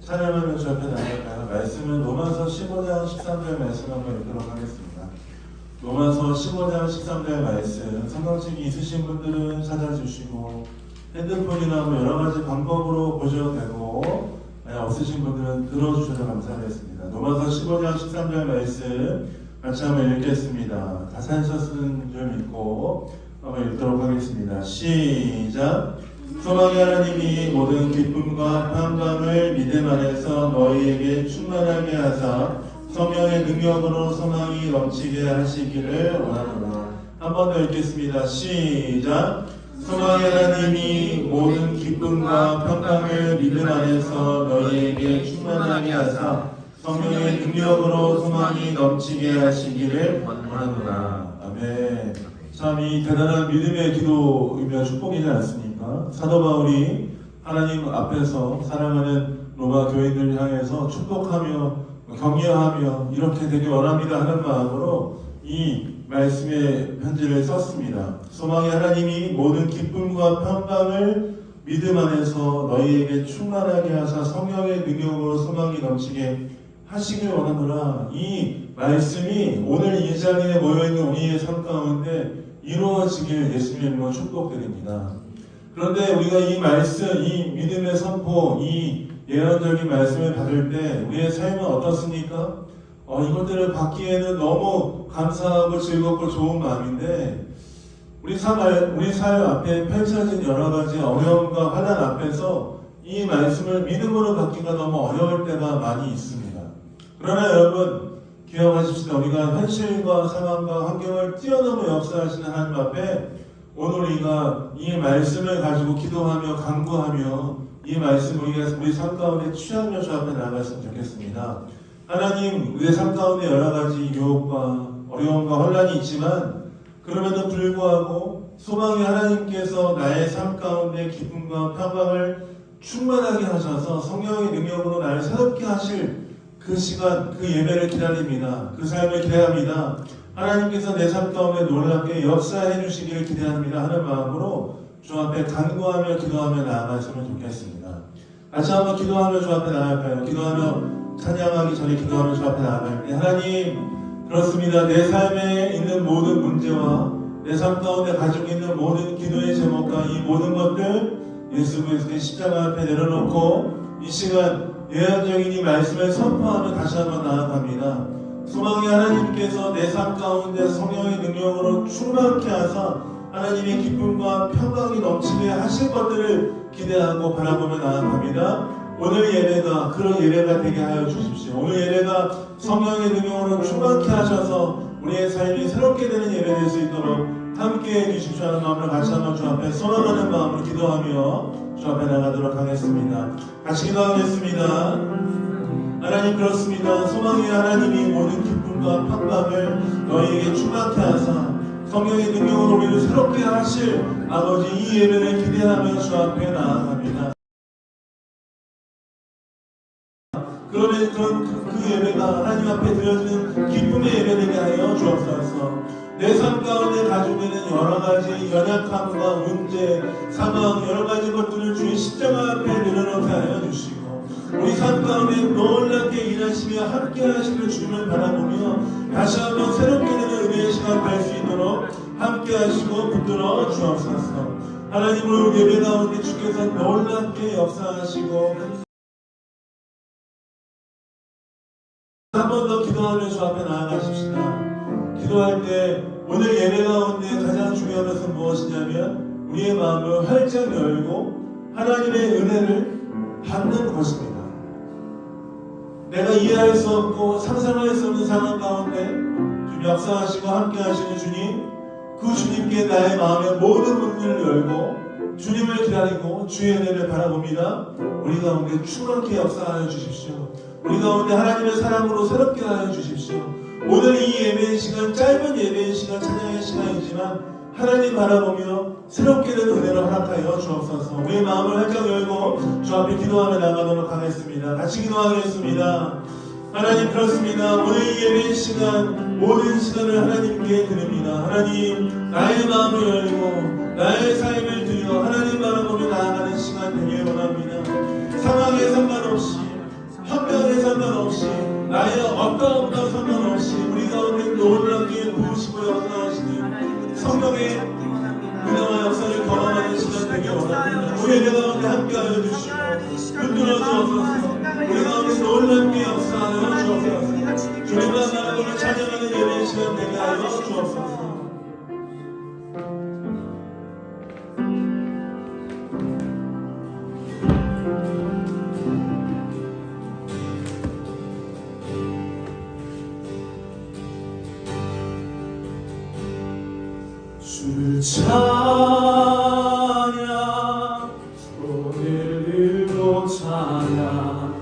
찬양하며 주 앞에 나갈까요? 말씀은 로마서 15장 13절 말씀 한번 읽도록 하겠습니다. 로마서 15장 13절 말씀, 성경책이 있으신 분들은 찾아주시고 핸드폰이나 뭐 여러 가지 방법으로 보셔도 되고, 만약 없으신 분들은 들어주셔서 감사하겠습니다. 로마서 15장 13절 말씀 같이 한번 읽겠습니다. 다산서 쓰는 줄 믿고 한번 읽도록 하겠습니다. 시작. 소망의 하나님이 모든 기쁨과 평강을 믿음 안에서 너희에게 충만하게 하사 성령의 능력으로 소망이 넘치게 하시기를 원하노라. 한 번 더 읽겠습니다. 시작. 소망의 하나님이 모든 기쁨과 평강을 믿음 안에서 너희에게 충만하게 하사 성령의 능력으로 소망이 넘치게 하시기를 원하노라. 아멘. 참 이 대단한 믿음의 기도이며 축복이지 않습니까? 사도 바울이 하나님 앞에서 사랑하는 로마 교인들을 향해서 축복하며 격려하며 이렇게 되기 원합니다 하는 마음으로 이 말씀의 편지를 썼습니다. 소망의 하나님이 모든 기쁨과 평강을 믿음 안에서 너희에게 충만하게 하사 성령의 능력으로 소망이 넘치게 하시길 원하노라. 이 말씀이 오늘 이 자리에 모여있는 우리의 삶 가운데 이루어지길 예수님의 이름으로 축복드립니다. 그런데 우리가 이 말씀, 이 믿음의 선포, 이 예언적인 말씀을 받을 때 우리의 삶은 어떻습니까? 이것들을 받기에는 너무 감사하고 즐겁고 좋은 마음인데 우리 삶 앞에 펼쳐진 여러 가지 어려움과 환난 앞에서 이 말씀을 믿음으로 받기가 너무 어려울 때가 많이 있습니다. 그러나 여러분 기억하십시다. 우리가 현실과 상황과 환경을 뛰어넘어 역사하시는 하나님 앞에 오늘 우리가 이 말씀을 가지고 기도하며 간구하며 이 말씀을 우리 삶 가운데 취하며 주 앞에 나아갔으면 좋겠습니다. 하나님, 우리의 삶 가운데 여러 가지 유혹과 어려움과 혼란이 있지만 그럼에도 불구하고 소망의 하나님께서 나의 삶 가운데 기쁨과 평강을 충만하게 하셔서 성령의 능력으로 나를 새롭게 하실 그 시간, 그 예배를 기다립니다. 그 삶을 기대합니다. 하나님께서 내 삶 가운데 놀랍게 역사해 주시기를 기대합니다 하는 마음으로 주 앞에 간구하며 기도하며 나아갔으면 좋겠습니다. 같이 한번 기도하며 주 앞에 나아갈까요? 기도하며 찬양하기 전에 기도하며 주 앞에 나아갈 때 하나님, 그렇습니다. 내 삶에 있는 모든 문제와 내 삶 가운데 가지고 있는 모든 기도의 제목과 이 모든 것들 예수 그리스도의 십자가 앞에 내려놓고 이 시간 예언적인 이 말씀을 선포하며 다시 한번 나아갑니다. 소망의 하나님께서 내 삶 가운데 성령의 능력으로 충만케 하사 하나님의 기쁨과 평강이 넘치게 하실 것들을 기대하고 바라보며 나아갑니다. 오늘 예배가 그런 예배가 되게 하여 주십시오. 오늘 예배가 성령의 능력으로 충만케 하셔서 우리의 삶이 새롭게 되는 예배 될 수 있도록 함께해 주십시오 하는 마음으로 같이 한번 주 앞에 소망하는 마음으로 기도하며 주 앞에 나가도록 하겠습니다. 같이 기도하겠습니다. 하나님, 그렇습니다. 소망의 하나님이 모든 기쁨과 평강을 너희에게 충만케 하사 성령의 능력으로 우리를 새롭게 하실 아버지 이 예배를 기대하며 주 앞에 나아갑니다. 그러면 그 예배가 하나님 앞에 드려지는 기쁨의 예배 되게 하여 주옵소서. 내 삶 가운데 가지고 있는 여러 가지 연약함과 문제, 상황, 여러 가지 것들을 주의 십자가 앞에 내려놓게 하여 주시고 우리 삶 가운데 놀랍게 일하시며 함께 하시는 주님을 바라보며 다시 한번 새롭게 되는 은혜의 시간 될 수 있도록 함께 하시고 붙들어 주옵소서. 하나님을 예배 가운데 주께서 놀랍게 역사하시고 한 번 더 기도하며 주 앞에 나아가십시다. 기도할 때 오늘 예배 가운데 가장 중요한 것은 무엇이냐면 우리의 마음을 활짝 열고 하나님의 은혜를 받는 것입니다. 내가 이해할 수 없고 상상할 수 없는 상황 가운데 주님 역사하시고 함께 하시는 주님, 그 주님께 나의 마음의 모든 문들을 열고 주님을 기다리고 주의 은혜를 바라봅니다. 우리 가운데 충만케 역사하여 주십시오. 우리 가운데 하나님의 사랑으로 새롭게 하여 주십시오. 오늘 이 예배의 시간, 짧은 예배의 시간, 찬양의 시간이지만 하나님 바라보며 새롭게 되는 은혜를 허락하여 주옵소서. 우리의 마음을 활짝 열고 주 앞에 기도하며 나가도록 하겠습니다. 같이 기도하겠습니다. 하나님, 그렇습니다. 오늘 이 예배의 시간, 모든 시간을 하나님께 드립니다. 하나님, 나의 마음을 열고 나의 삶을 드려 하나님 바라보며 나아가는 시간 되길 원합니다. 상황에 상관없이 어떤 상관없이 우리 가운데 놀랍게 부으시고 역사하시는 성령의 은혜와 역사를 경험하는 시간 되게 원합니다. 우리 예배 가운데 함께하여 주시고 흔들어 주옵소서. 우리 가운데 놀랍게 역사하여 주옵소서. 주님과 나라를 찬양하는 예배 시간 되게 하여 주옵소서. 주를 찬양 손을 들고 찬양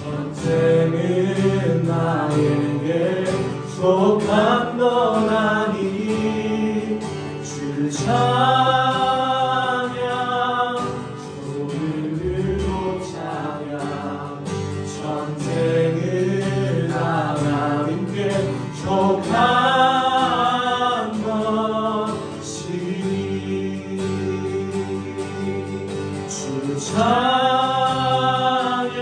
전쟁은 나에게 속한 건 아니 주를 찬양 손을 들고 찬양 전쟁은 하나님께 속한 찬양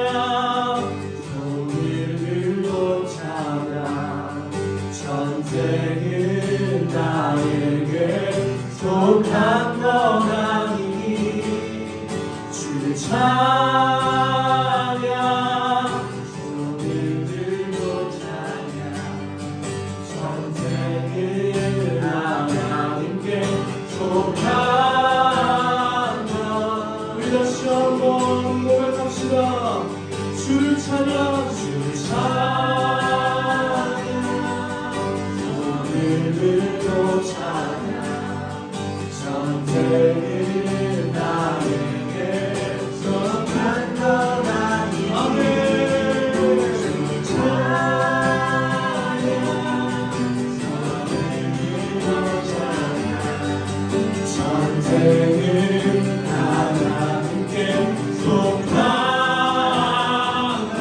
손을 들고 찬양 전쟁은 나에게 속한 건 아니 주를 찬양 손을 들고 찬양 전쟁은 하나님께 속한 다시 한번 고백합시다. 주를 찬양 주를 찬양 손을 들고 찬양 전쟁은 나에게 속한 건 아니 아멘 주를 찬양 손을 들고 찬양 전쟁은 하나님께 속한 것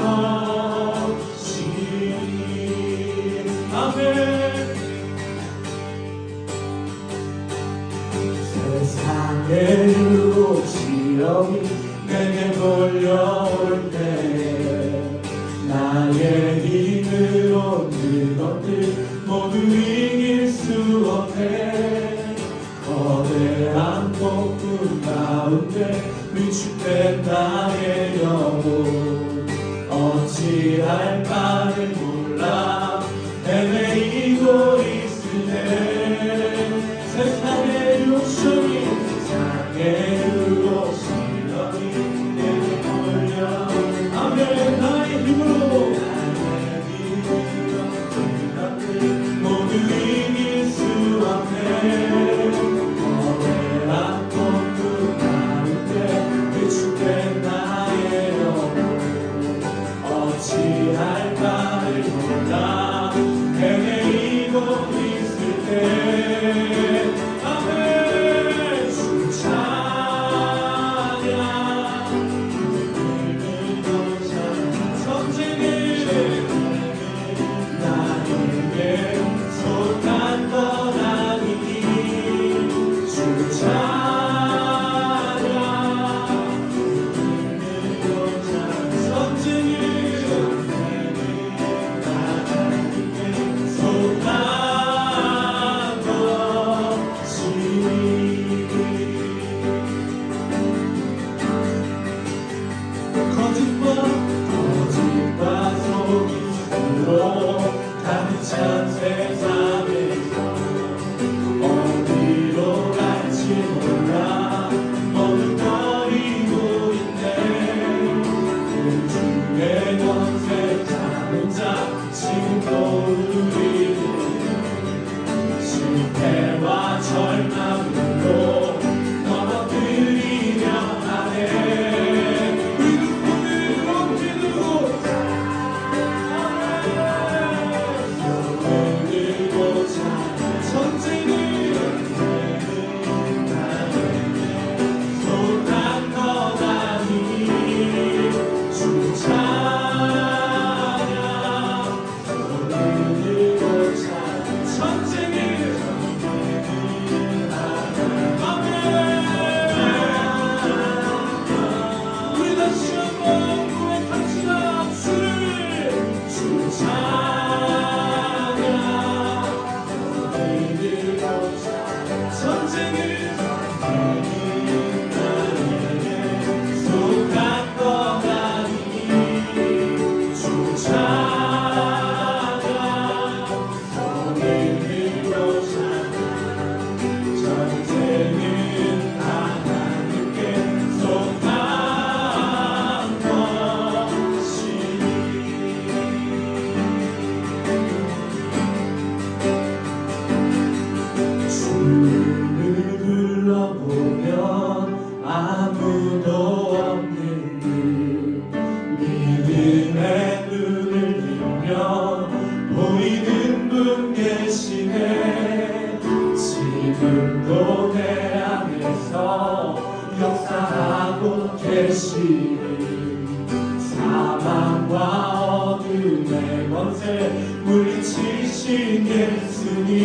물리치신 예수님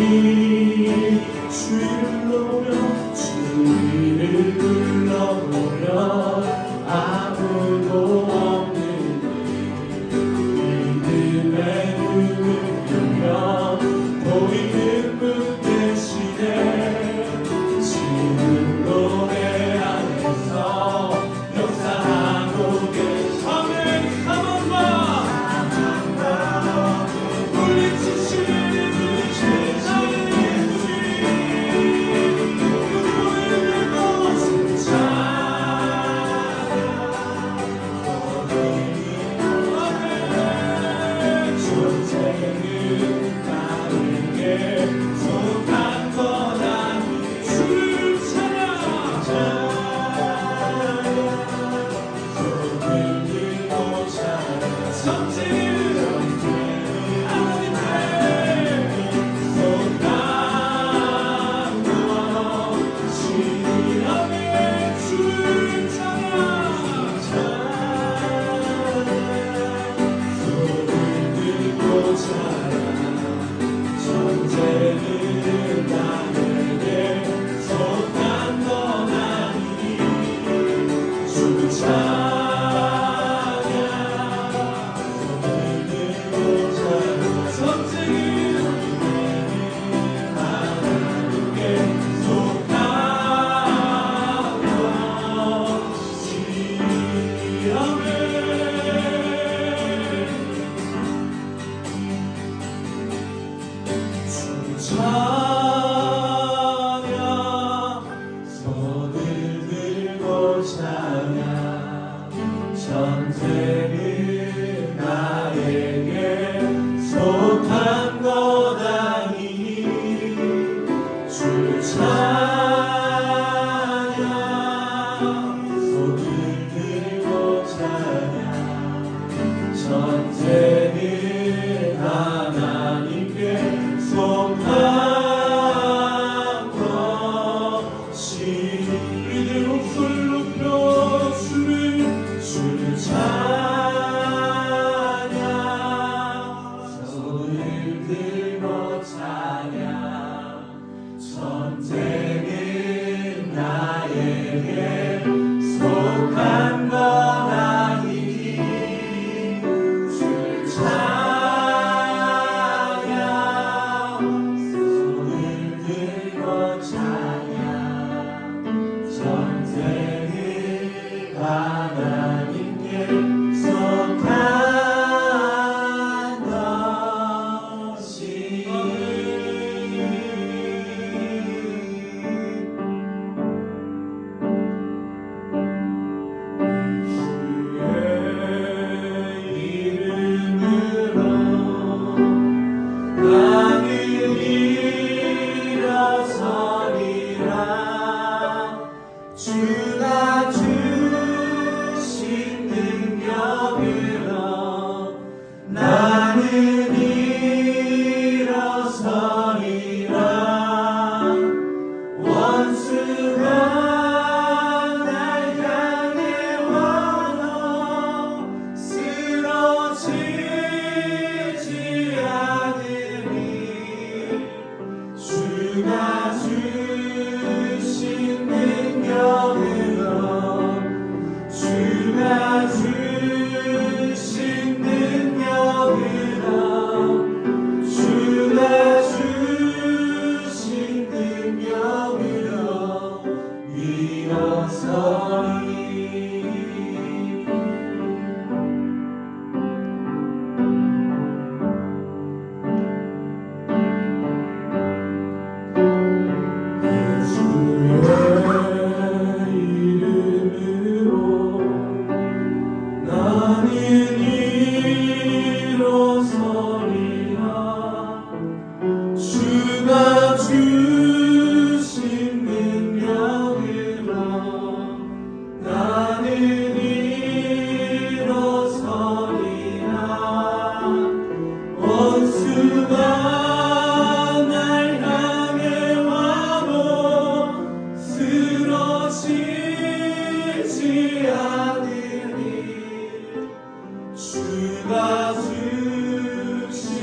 주를 불러보며 주를 불러보며 아무도 없는 믿음의 눈을 열며 보이는 분 대신에 지금 노래 안에서 역사하고 계신 아멘. 사망과 물리치신 전쟁은 나에게 속한 것 아니니 주 찬양 손을 들고 찬양 전쟁은 하나님께 속한 것이 우리들 목소리 높여 주를 찬양 손을 들고 찬양 전쟁은 나에게 속한 것 아니니 주 찬양 손을 들고 찬양 전쟁은 하나님께 속한 것이 주의 이름으로 나는 일어서리라 주가 주신 능력으로 나는 일어서리라 원수가 날 향해 와도 쓰러지지 않으리 주가 주신 능력으로 주가 주신 능력으로 주가 주신 능력으로 일어서리 주가 주신 능력으로 나는 일어서리라 원수가 날 향해 와도 쓰러지지 않으리 주가 주신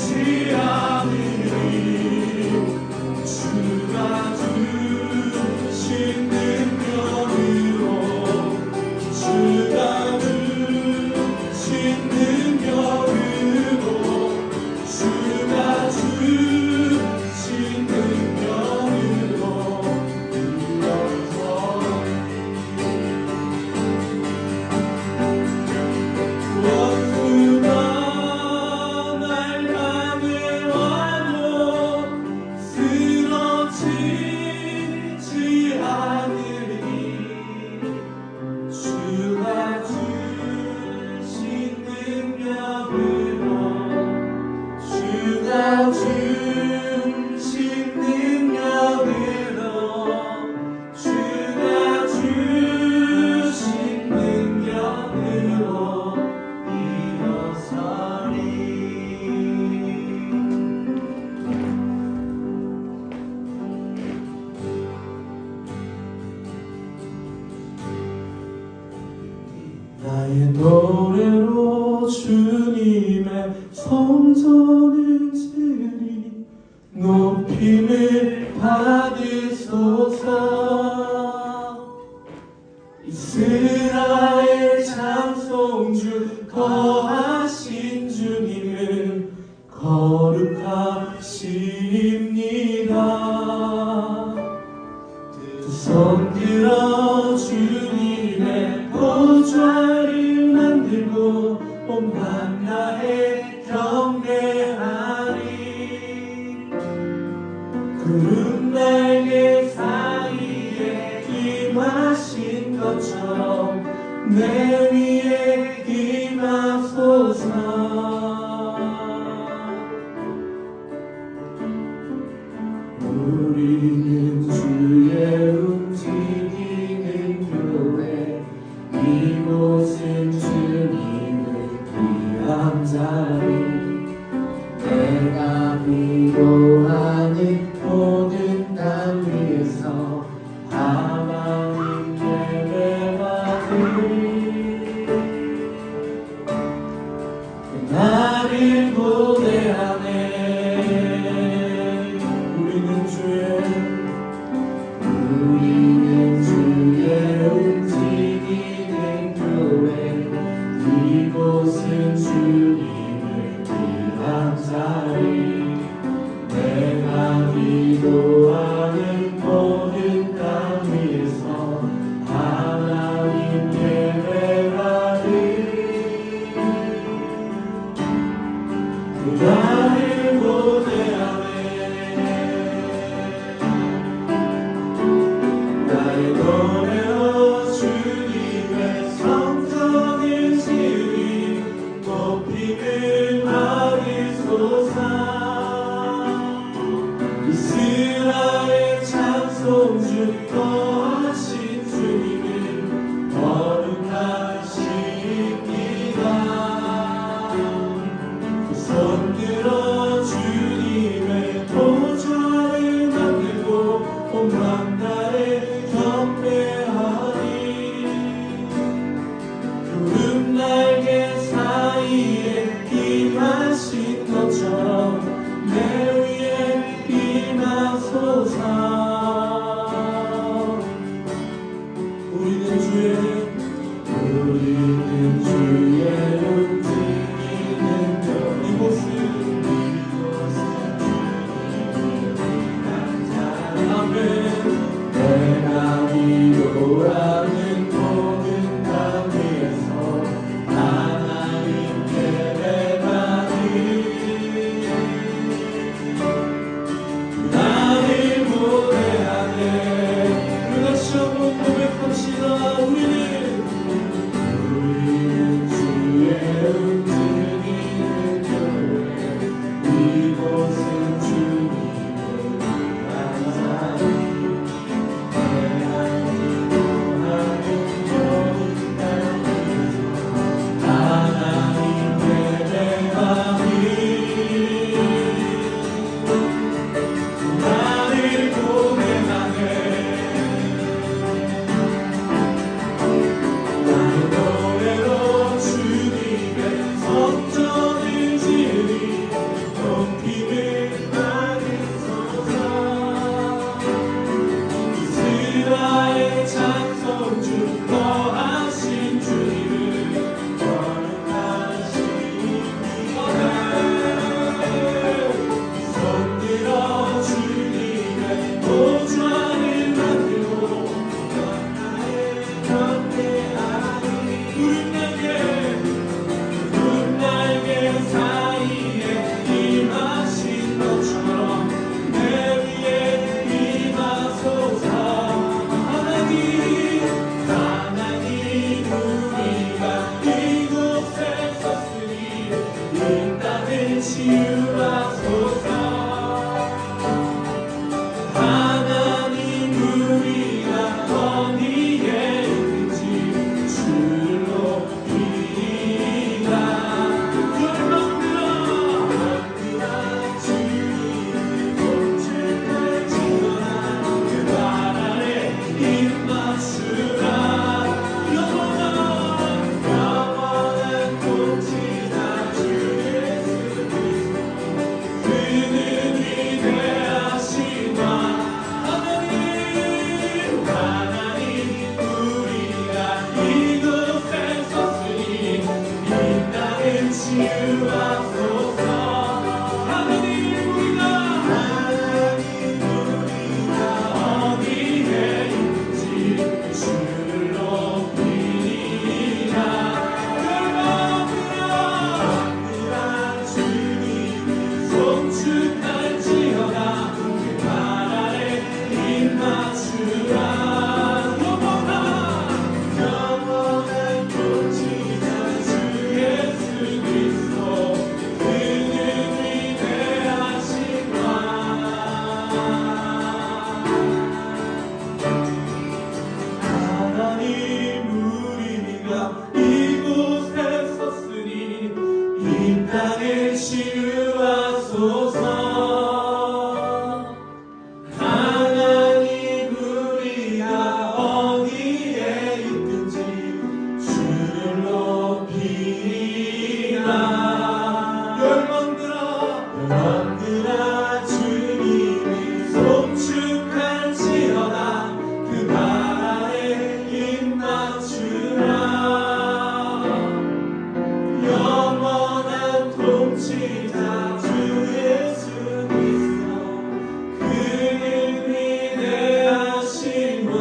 쓰러지지 않으리 주가 주신 능력으로 주가 주신 능력으로 주가 주신 능력으로 원수가 날 향해 와도 쓰러지지 않으리 주가 주신 능력으로 주가 주신 능력으로 주가 주신 능력으로 일어서리 나의 노래로 주님의 성전을 지으리 높임을 받으소서 이스라엘 찬송주 거하신 주님은 거룩하십니다 두 손 들어 주님의 보좌를 만들고 온 밤낮에 경배하리 구름 날개 사이에 임하신 것처럼 내 위에 임하소서 우리는 주의 움직이는 교회 이곳은 주님의 귀한 자리 내가 위로하는 모든 땅 위에서 하나님 예배받으리 나를 고대하네 우리는 주의 움직이는 교회 이곳은 주님의 귀한 자리 내가 기도하는 모든 땅 위에서 하나님 예배받으리 나를 고대하네 나의 노래로 주님의 성전을 지으리 높임을 받으소서 이스라엘 찬송주 거하신 주님은 거룩하십니다 두 손 들어 주님의 보좌를 만들고 온 밤날에 경배하리 구름 날개 사이에 임하신 것처럼 내 위에 임하소서 우리는 주의 움직이는 이곳은 주옵소서. 하나님 우리가 어디에 있는지 주를 높이리라. 열망들아 주님의 본체를 지어라. 그 발 아래 입 맞추라. 영원한 통치자 주 예수 그리스도 그는 위대하시나. 하나님 우리가 이곳에 섰으니 이 땅을 치유하소서. 하나님 우리가 어디에 있는지 주를 높이리라. 열망들아 주님을 송축할지어다. 그 발 아래 입 맞추라. 영원한 통치자 주 예수 그리스도 그는 위대하시나. 하나님 우리가 이곳에 섰으니 이 땅을 치유하소서. 하나님 우리가 어디에 있든지 주를 높이리라. 열망들아 주님이 송축할지어다. 그 발 아래 입 맞추라. 영원한 통치자 주 예수 그리스도 그는 위대하시나.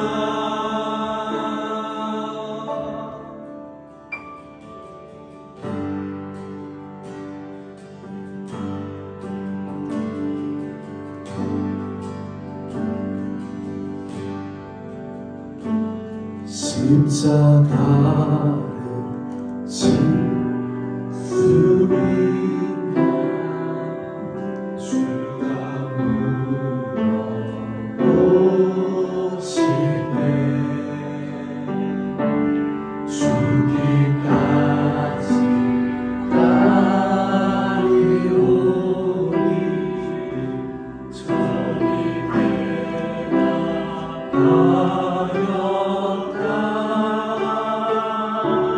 십자가를 짓수리나. 주가 물어보시네. 주기까지 따르오니 저리 내가 하였다.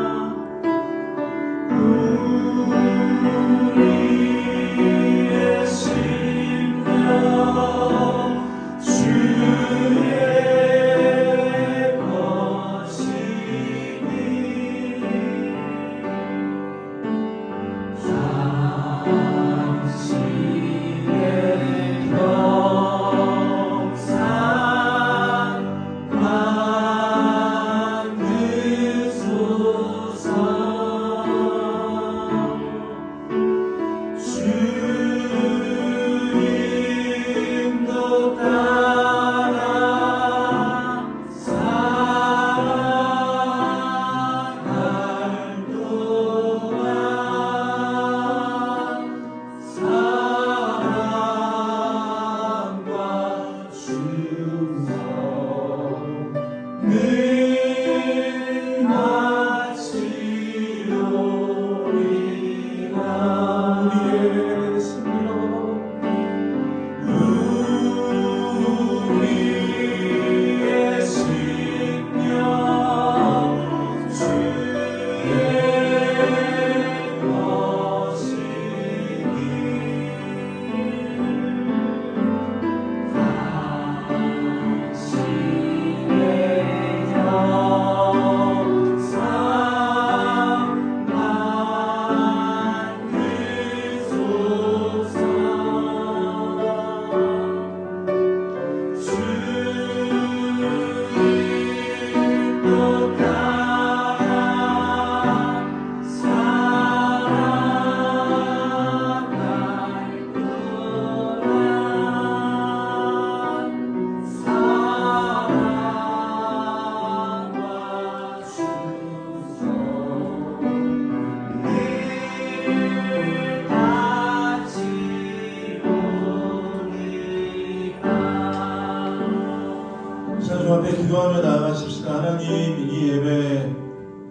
앞에 기도하며 나아가십시다. 하나님, 이 예배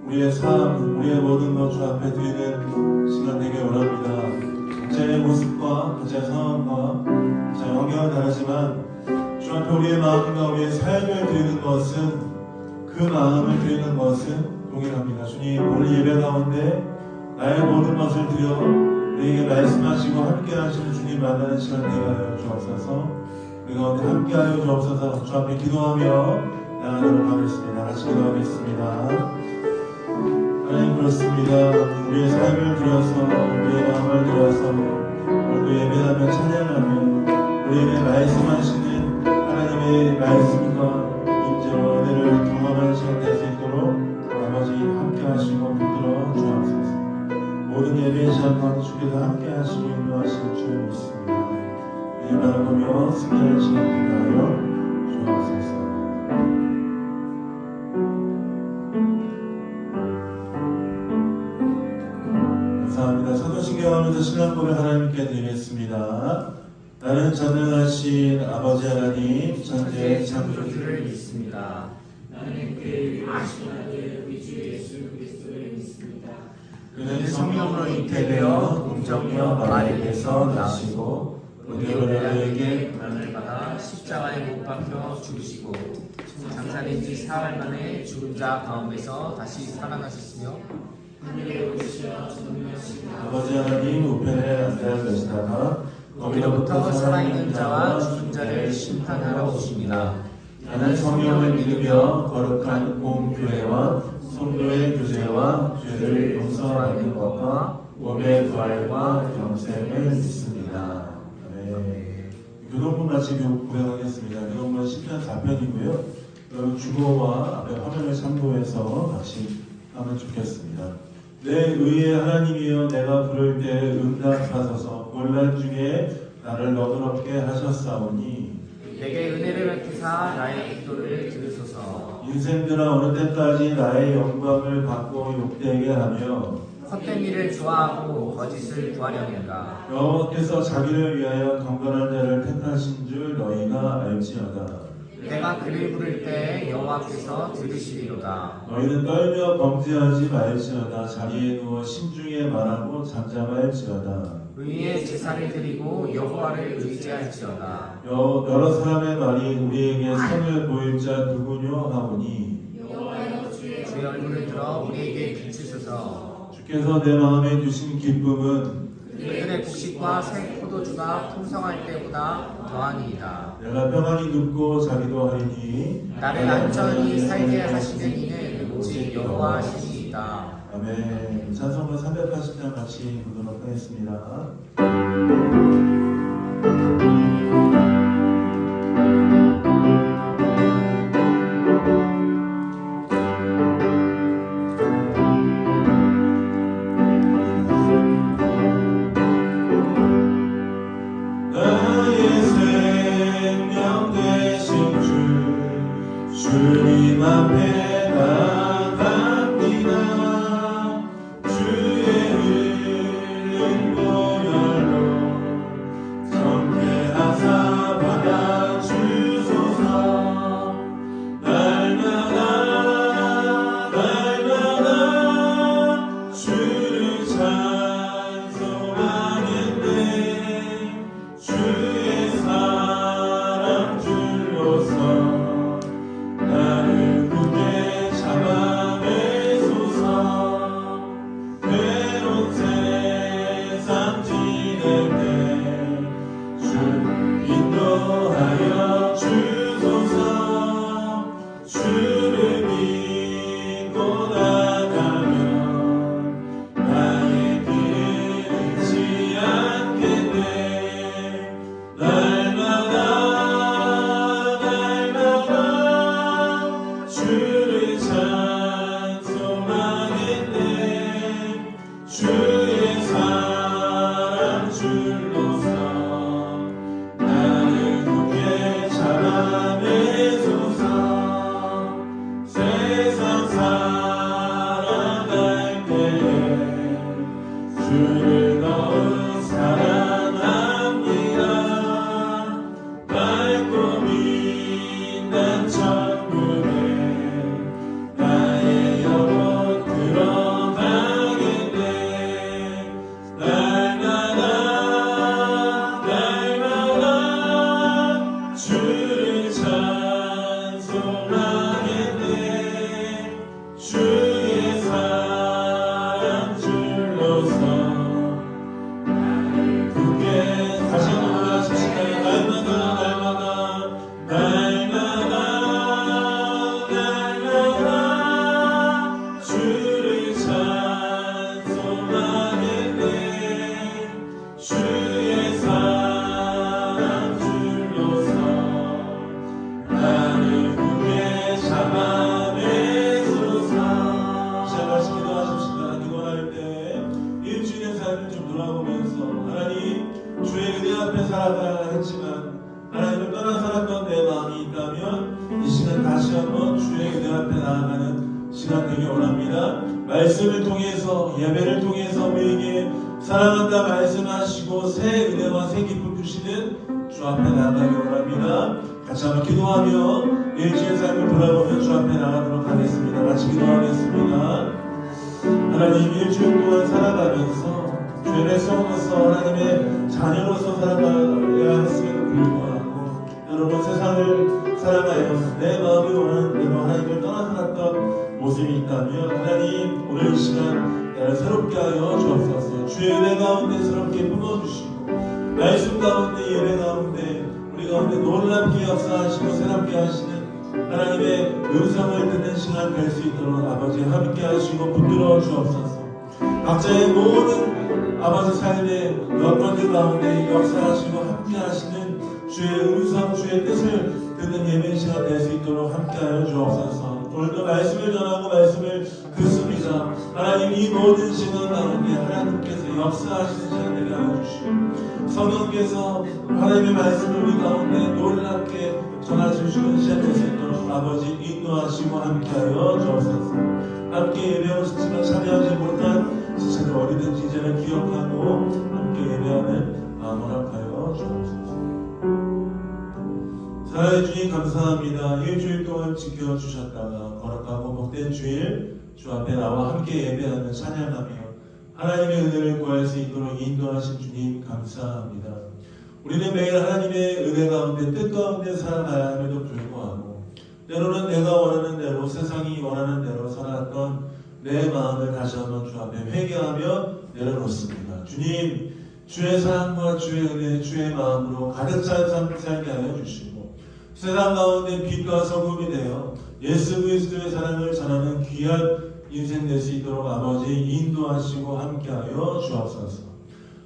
우리의 삶, 우리의 모든 것 주 앞에 드리는 시간 되게 원합니다. 각자의 모습과 각자의 상황과 각자의 환경은 다르지만 주 앞에 우리의 마음과 우리의 삶을 드리는 것은, 그 마음을 드리는 것은 동일합니다. 주님, 오늘 예배 가운데 나의 모든 것을 드려 우리에게 말씀하시고 함께하시는 주님 만나는 시간 되게 하여 주옵소서. 우리 가운데 함께하여 주옵소서. 주 앞에 기도하며 나아가도록 하겠습니다. 같이 기도하겠습니다. 하나님, 그렇습니다. 우리의 삶을 들여서, 우리의 마음을 들여서 오늘도 예배하며 찬양하며 우리에게 말씀하시는 하나님의 말씀과 인재와 은혜를 경험하는 시간 될 수 있도록 아버지 함께 하시고 붙들어 주옵소서. 모든 예배의 시간 가운데 주께서 함께 하시고 인도하실 줄 믿습니다. 은혜 바라보며 승리할 시간 되게 하여 주옵소서. 감사합니다. 사도신경하면서 신앙 고백 하나님께 드리겠습니다. 나는 전능하신 아버지 하나님, 천지의 창조주를 믿습니다. 나는 그의 유일하신 아들 우리 주 예수 그리스도를 믿습니다. 그는 성령으로 잉태되어 공정녀 마리아에서 나시고 은혜로에게 고난을 받아 십자가에 못 박혀 죽으시고 장사된 지 사흘 만에 죽은 자 가운데서 다시 살아나셨으며 하늘에 오르시어 전능하신 아버지 하나님 우편에 앉아 계시다가 거기로부터 살아있는 자와 죽은 자를 심판하러 오십니다. 나는 성령을 믿으며 거룩한 공교회와 성도의 교제와 죄를 용서하는 것과 몸의 부활과 영생을 믿습니다. 아멘. 교동문 같이 고백하겠습니다. 교동문 10편 4편이고요. 여러분 주거와 앞에 화면을 참고해서 같이 하면 좋겠습니다. 내 의의 하나님이여, 내가 부를 때 응답하소서. 곤란 중에 나를 너그럽게 하셨사오니 내게 은혜를 베푸사 나의 기도를 들으소서. 인생들아, 어느 때까지 나의 영광을 받고 욕되게 하며 헛된 일을 좋아하고 거짓을 구하려는가. 여호와께서 자기를 위하여 경건한 자를 택하신 줄 너희가 알지어다. 내가 그를 부를 때 여호와께서 들으시리로다. 너희는 떨며 범죄하지 말지어다. 자리에 누워 신중에 말하고 잠잠할지어다. 의의 제사를 드리고 여호와를 의지할지어다. 여러 사람의 말이 우리에게 선을 보일 자 누구뇨 하오니 여호와여 주의 주의 얼굴을 들어 우리에게 비추소서. 주께서 내 마음에 주신 기쁨은 그들의 곡식과 새 포도주가 풍성할 때보다 더하니이다. 내가 평안히 눕고 자기도 하리니 나를 안전히 살게 하시는 이는 오직 여호와시니이다. 아멘. 찬송가 380장 같이 부르도록 하겠습니다. 나의 생명 되신 주 주님 앞에 나갑니다. 주의 흘린 보혈로 정죄하사 받아주소서. 날마다 주를 찬송하는데 주의 사랑 줄로서 나를 굳게 잡아 앞에 살아가야 했지만 하나님을 떠나 살았던 내 마음이 있다면 이 시간 다시 한번 주의 은혜 앞에 나아가는 시간 되길 원합니다. 말씀을 통해서 예배를 통해서 우리에게 사랑한다 말씀하시고 새 은혜와 새 기쁨 주시는 주 앞에 나아가길 원합니다. 같이 한번 기도하며 일주일 삶을 돌아보며 주 앞에 나가도록 하겠습니다. 같이 기도하겠습니다. 하나님 일주일 동안 살아가면서 주의 백성으로서 하나님의 자녀로서 살아가야 했음에도 불구하고 여러분 세상을 살아가면서 내 마음이 원하는 대로 하나님을 떠나 살았던 모습이 있다면 하나님 오늘 이 시간 나를 새롭게 하여 주옵소서. 주의 은혜 가운데 새롭게 뿜어주시고 말씀 가운데 예배 가운데 우리 가운데 놀랍게 역사하시고 새롭게 하시는 하나님의 음성을 듣는 시간 될 수 있도록 아버지 함께 하시고 붙들어 주옵소서. 각자의 모든 아버지 삶의 여건들 가운데 역사하시고 함께 하시는 주의 음성 주의 뜻을 듣는 예배 시간 될 수 있도록 함께 하여 주옵소서. 오늘도 말씀을 전하고 말씀을 듣습니다. 하나님 이 모든 시간 가운데 하나님께서 역사하시는 시간 되게 하여 주시고 성령께서 하나님의 말씀을 우리 가운데 놀랍게 전하주시는 시간 될 수 있도록 아버지 인도하시고 함께하여 주옵소서. 함께 예배하고 싶지만 참여하지 못한 지체들 어디든지 이제는 기억하고 함께 예배하는 마음 허락하여 주옵소서. 사랑해 주님 감사합니다. 일주일 동안 지켜주셨다가 거룩하고 복된 주일 주 앞에 나와 함께 예배하는 찬양하며 하나님의 은혜를 구할 수 있도록 인도하신 주님 감사합니다. 우리는 매일 하나님의 은혜 가운데 뜻 가운데 살아가야 함에도 불구하고 때로는 내가 원하는 대로 세상이 원하는 대로 살았던 내 마음을 다시 한번 주 앞에 회개하며 내려놓습니다. 주님 주의 사랑과 주의 은혜 주의 마음으로 가득 찬 삶 살게 하여 주시고 세상 가운데 빛과 소금이 되어 예수 그리스도의 사랑을 전하는 귀한 인생 될 수 있도록 아버지 인도하시고 함께하여 주옵소서.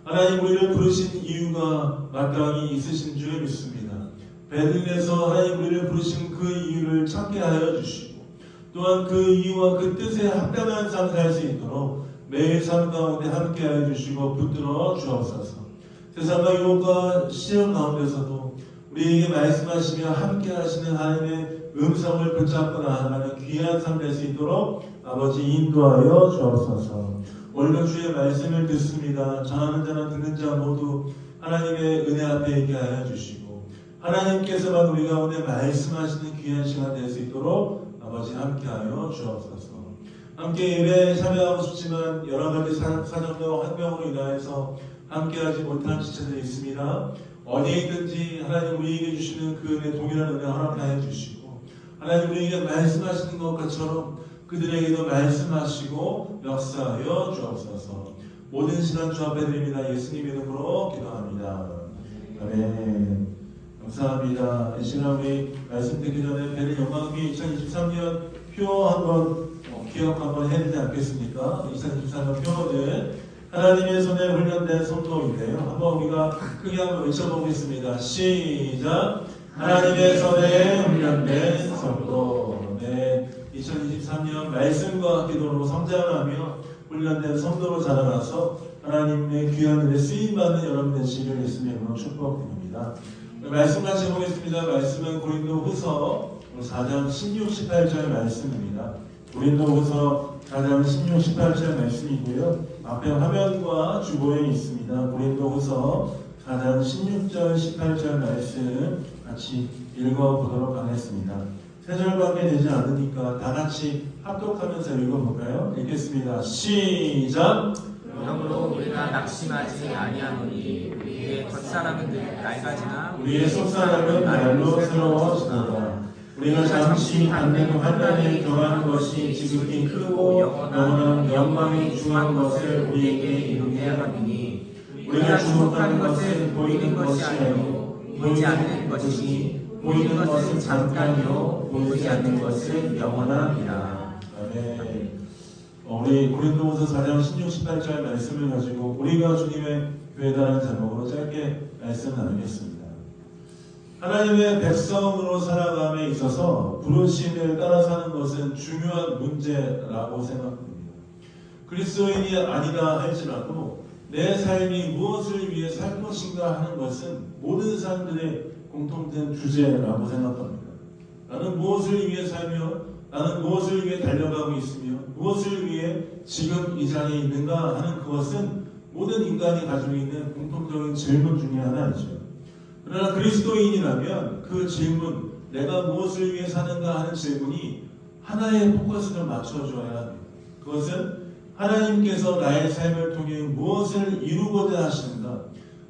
하나님 우리를 부르신 이유가 마땅히 있으신 줄 믿습니다. 베들레에서 하나님 우리를 부르신 그 이유를 찾게 하여 주시고 또한 그 이유와 그 뜻에 합당한 삶 살 수 있도록 매일 삶 가운데 함께하여 주시고 붙들어 주옵소서. 세상과 유혹과 시험 가운데서도 우리에게 말씀하시며 함께하시는 하나님의 음성을 붙잡고 나아가는 귀한 삶 될 수 있도록 아버지 인도하여 주옵소서. 오늘도 주의 말씀을 듣습니다. 전하는 자나 듣는 자 모두 하나님의 은혜 앞에 있게 하여 주시고 하나님께서만 우리 가운데 말씀하시는 귀한 시간 될 수 있도록 아버지 함께하여 주옵소서. 함께 예배에 참여하고 싶지만 여러 가지 사정과 환경으로 인하여서 함께하지 못한 지체들이 있습니다. 어디에 있든지 하나님 우리에게 주시는 그 은혜 동일한 은혜 허락하여 주시고 하나님 우리에게 말씀하시는 것처럼 그들에게도 말씀하시고 역사하여 주옵소서. 모든 시간 주 앞에 드립니다. 예수님 이름으로 기도합니다. 아멘. 감사합니다. 이 시간 우리 말씀 듣기 전에 뵈는 영광이 2023년 표 한번 기억 한번 해야 되지 않겠습니까? 2023년 표는 하나님의 손에 훈련된 성도인데요. 한번 우리가 크게 한번 외쳐보겠습니다. 시작! 하나님의 손에 훈련된 성도. 네, 2023년 말씀과 기도로 성장하며 훈련된 성도로 자라나서 하나님의 귀한 은혜 쓰임받는 여러분 되시길 예수님으로 축복드립니다. 말씀 같이 해보겠습니다. 말씀은 고린도후서 4장 16, 18절 말씀입니다. 고린도후서 4장 16, 18절 말씀이고요. 앞에 화면과 주보에 있습니다. 고린도후서 4장 16절, 18절 말씀 같이 읽어보도록 하겠습니다. 세 절밖에 되지 않으니까 다 같이 합독하면서 읽어볼까요? 읽겠습니다. 시작! 그러므로 우리가 낙심하지 아니하노니 우리의 겉사람은 낡아지나 우리의 속사람은 날로 새로워지도다. 우리가 잠시 받는 환난에 경하는 것이 지극히 크고 영원한 영광이 중한 것을 우리에게 이루게 하느니 우리가 주목하는 것은 보이는 것이 아니요 보이지 않는 것이니 보이는 것은 잠깐이요 보이지 않는 것은 영원함이라. 아멘. 우리 고린도후서 4장 16, 18절 말씀을 가지고 우리가 주님의 교회라는 제목으로 짧게 말씀 나누겠습니다. 하나님의 백성으로 살아감에 있어서 부르심을 따라 사는 것은 중요한 문제라고 생각합니다. 그리스도인이 아니다 할지라도 내 삶이 무엇을 위해 살 것인가 하는 것은 모든 사람들의 공통된 주제라고 생각합니다. 나는 무엇을 위해 살며 나는 무엇을 위해 달려가고 있으며 무엇을 위해 지금 이 자리에 있는가 하는 그것은 모든 인간이 가지고 있는 공통적인 질문 중에 하나이죠. 그러나 그리스도인이라면 그 질문, 내가 무엇을 위해 사는가 하는 질문이 하나의 포커스를 맞춰줘야 합니다. 그것은 하나님께서 나의 삶을 통해 무엇을 이루고자 하시는가?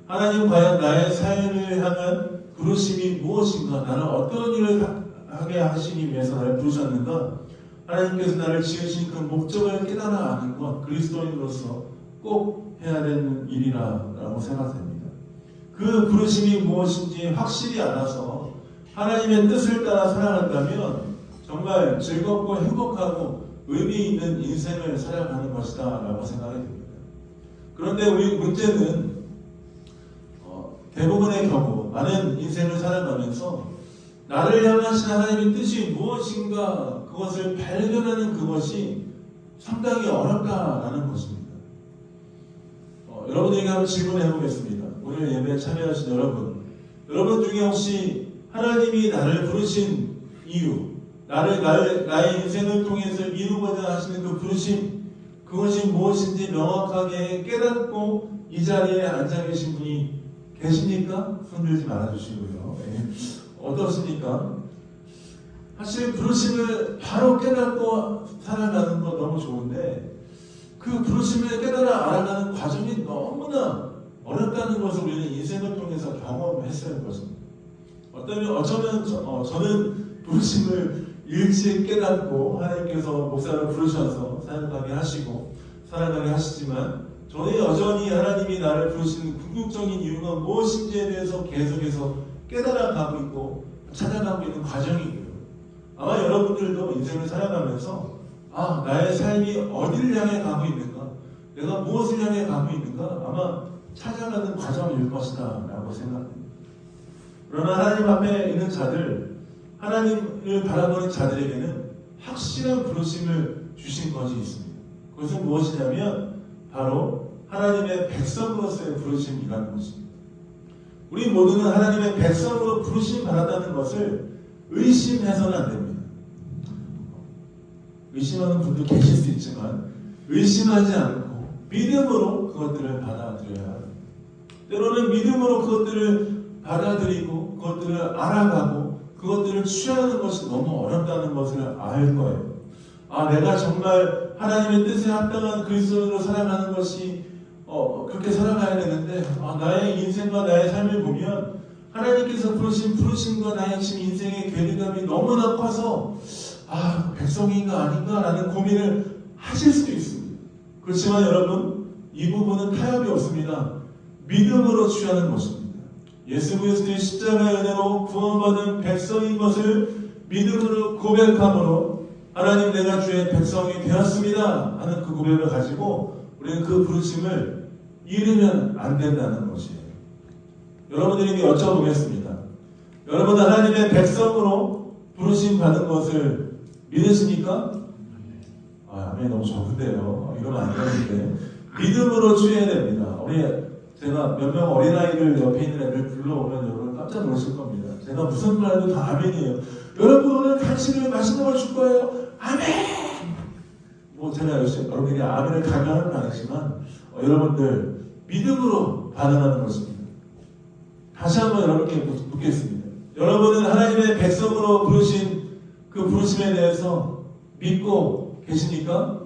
하나님 과연 나의 삶을 향한 부르심이 무엇인가? 나는 어떤 일을 하게 하시기 위해서 나를 부르셨는가? 하나님께서 나를 지으신 그 목적을 깨달아 아는 것, 그리스도인으로서 꼭 해야 되는 일이라고 생각됩니다. 그 부르심이 무엇인지 확실히 알아서 하나님의 뜻을 따라 살아간다면 정말 즐겁고 행복하고 의미 있는 인생을 살아가는 것이다 라고 생각이 듭니다. 그런데 우리 문제는 대부분의 경우 많은 인생을 살아가면서 나를 향하신 하나님의 뜻이 무엇인가 그것을 발견하는 그것이 상당히 어렵다라는 것입니다. 여러분에게 한번 질문해 보겠습니다. 오늘 예배에 참여하신 여러분 중에 혹시 하나님이 나를 부르신 이유, 나의 인생을 통해서 이루고자 하시는 그 부르심, 그것이 무엇인지 명확하게 깨닫고 이 자리에 앉아 계신 분이 계십니까? 손 들지 말아주시고요. 어떻습니까? 사실 부르심을 바로 깨닫고 살아가는 건 너무 좋은데 그 부르심을 깨달아 알아가는 과정이 너무나 어렵다는 것을 우리는 인생을 통해서 경험했을 것입니다. 어쩌면 저는 부르심을 일찍 깨닫고 하나님께서 목사를 부르셔서 살아가게 하시지만 저는 여전히 하나님이 나를 부르시는 궁극적인 이유가 무엇인지에 대해서 계속해서 깨달아가고 있고 찾아가고 있는 과정이고요. 아마 여러분들도 인생을 살아가면서 나의 삶이 어디를 향해 가고 있는가, 내가 무엇을 향해 가고 있는가 아마 찾아가는 과정일 것이다 라고 생각합니다. 그러나 하나님 앞에 있는 자들, 하나님을 바라보는 자들에게는 확실한 부르심을 주신 것이 있습니다. 그것은 무엇이냐면 바로 하나님의 백성으로서의 부르심이라는 것입니다. 우리 모두는 하나님의 백성으로 부르심 받았다는 것을 의심해서는 안 됩니다. 의심하는 분도 계실 수 있지만 의심하지 않고 믿음으로 그것들을 받아들여야 합니다. 때로는 믿음으로 그것들을 받아들이고 그것들을 알아가고 그것들을 취하는 것이 너무 어렵다는 것을 알 거예요. 내가 정말 하나님의 뜻에 합당한 그리스도인으로 살아가는 것이 그렇게 살아가야 되는데 나의 인생과 나의 삶을 보면 하나님께서 부르신 부르심과 나의 지금 인생의 괴리감이 너무나 커서 백성인가 아닌가 라는 고민을 하실 수도 있습니다. 그렇지만 여러분 이 부분은 타협이 없습니다. 믿음으로 취하는 것입니다. 예수 그리스도의 십자가의 은혜로 구원받은 백성인 것을 믿음으로 고백함으로 하나님 내가 주의 백성이 되었습니다 하는 그 고백을 가지고 우리는 그 부르심을 잃으면 안 된다는 것이에요. 여러분들에게 여쭤보겠습니다. 여러분 하나님의 백성으로 부르심 받은 것을 믿으십니까? 아멘. 너무 적은데요. 이러면 안 되는데 믿음으로 취해야 됩니다. 제가 몇 명 어린아이들 옆에 있는 애들 불러오면 여러분 깜짝 놀라실 겁니다. 제가 무슨 말도 다 아멘이에요. 여러분 오늘 간식을 맛있는 걸 줄 거예요. 아멘! 제가 여러분에게 아멘을 강요하는 건 아니지만 여러분들 믿음으로 반응하는 것입니다. 다시 한번 여러분께 묻겠습니다. 여러분은 하나님의 백성으로 부르신 그 부르심에 대해서 믿고 계십니까?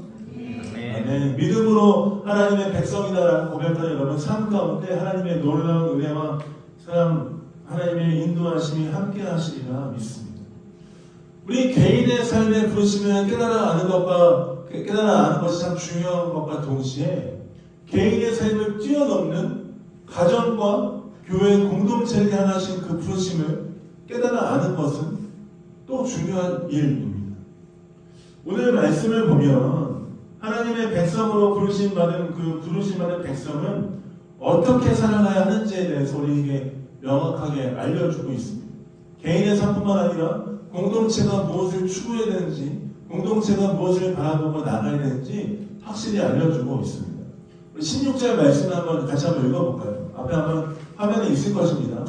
아멘. 믿음으로 하나님의 백성이다라는 고백하는 여러분 삶 가운데 하나님의 놀라운 은혜와 하나님의 인도하심이 함께 하시리라 믿습니다. 우리 개인의 삶의 부르심을 깨달아 아는 것이 참 중요한 것과 동시에 개인의 삶을 뛰어넘는 가정과 교회 공동체를 향하신 그 부르심을 깨달아 아는 것은 또 중요한 일입니다. 오늘 말씀을 보면 하나님의 백성으로 부르심받은 그 부르심받은 백성은 어떻게 살아가야 하는지에 대해서 우리에게 명확하게 알려주고 있습니다. 개인의 삶뿐만 아니라 공동체가 무엇을 추구해야 되는지, 공동체가 무엇을 바라보고 나가야 되는지 확실히 알려주고 있습니다. 16절 말씀을 같이 한번 읽어볼까요? 앞에 한번 화면에 있을 것입니다.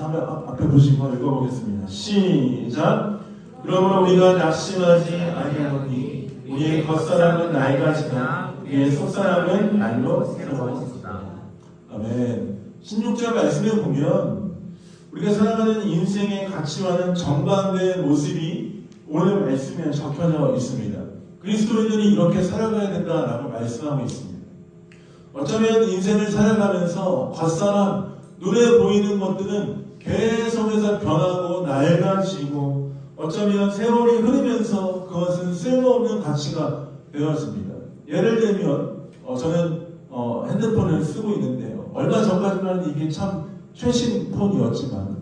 앞에 보시고 읽어보겠습니다. 시작. 그러므로 우리가 낙심하지 아니하노니 우리의 겉사람은 나이가 지나 우리의 속사람은 날로 새로워진다. 아멘. 16절 말씀에 보면 우리가 살아가는 인생의 가치와는 정반대의 모습이 오늘 말씀에 적혀져 있습니다. 그리스도인들이 이렇게 살아가야 된다라고 말씀하고 있습니다. 어쩌면 인생을 살아가면서 겉사람, 눈에 보이는 것들은 계속해서 변하고 낡아지고 어쩌면 세월이 흐르면서 그것은 쓸모없는 가치가 되어집니다. 예를 들면 저는 핸드폰을 쓰고 있는데요. 얼마 전까지만 이게 참 최신 폰이었지만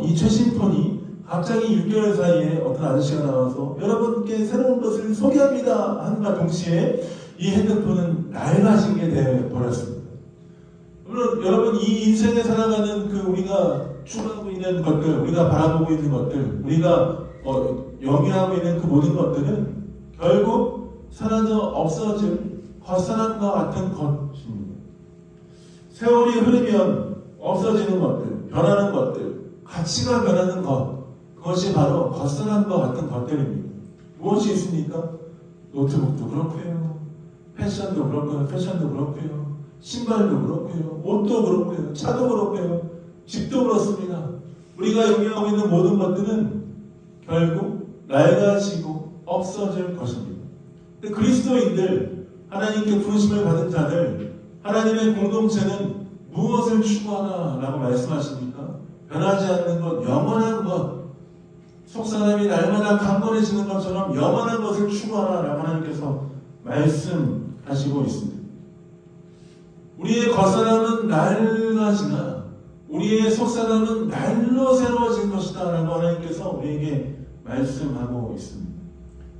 이 최신 폰이 갑자기 6개월 사이에 어떤 아저씨가 나와서 여러분께 새로운 것을 소개합니다 하는가 동시에 이 핸드폰은 낡아진 게 되어버렸습니다. 물론 여러분 이 인생에 살아가는 우리가 추구하고 있는 것들, 우리가 바라보고 있는 것들, 우리가 영위하고 있는 그 모든 것들은 결국 사라져 없어질 겉사람과 같은 것입니다. 세월이 흐르면 없어지는 것들, 변하는 것들, 가치가 변하는 것, 그것이 바로 겉사람과 같은 것들입니다. 무엇이 있습니까? 노트북도 그렇고요, 패션도 그렇고요, 신발도 그렇고요, 옷도 그렇고요, 차도 그렇고요, 집도 그렇습니다. 우리가 영위하고 있는 모든 것들은 결국 낡아지고 없어질 것입니다. 근데 그리스도인들, 하나님께 부르심을 받은 자들, 하나님의 공동체는 무엇을 추구하나라고 말씀하십니까? 변하지 않는 것, 영원한 것, 속사람이 날마다 강건해지는 것처럼 영원한 것을 추구하라라고 하나님께서 말씀하시고 있습니다. 우리의 겉사람은 낡아지나 우리의 속사람은 날로 새로워질 것이다 라고 하나님께서 우리에게 말씀하고 있습니다.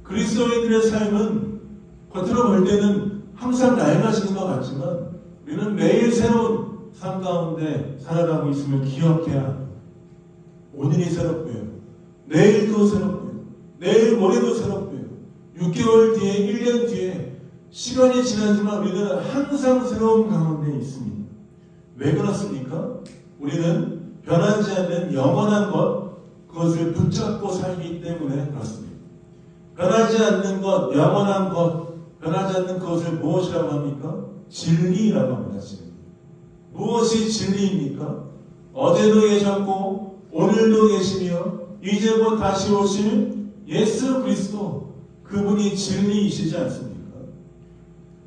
그리스도인들의 삶은 겉으로 볼 때는 항상 낡아지는 것 같지만 우리는 매일 새로운 삶 가운데 살아가고 있음을 기억해야 합니다. 오늘이 새롭고요, 내일도 새롭고요, 내일 모레도 새롭고요, 6개월 뒤에, 1년 뒤에 시간이 지나지만 우리는 항상 새로운 가운데 있습니다. 왜 그렇습니까? 우리는 변하지 않는 영원한 것, 그것을 붙잡고 살기 때문에 그렇습니다. 변하지 않는 것, 영원한 것, 변하지 않는 그것을 무엇이라고 합니까? 진리라고 합니다. 진리. 무엇이 진리입니까? 어제도 계셨고 오늘도 계시며 이제 곧 다시 오실 예수 그리스도, 그분이 진리이시지 않습니까?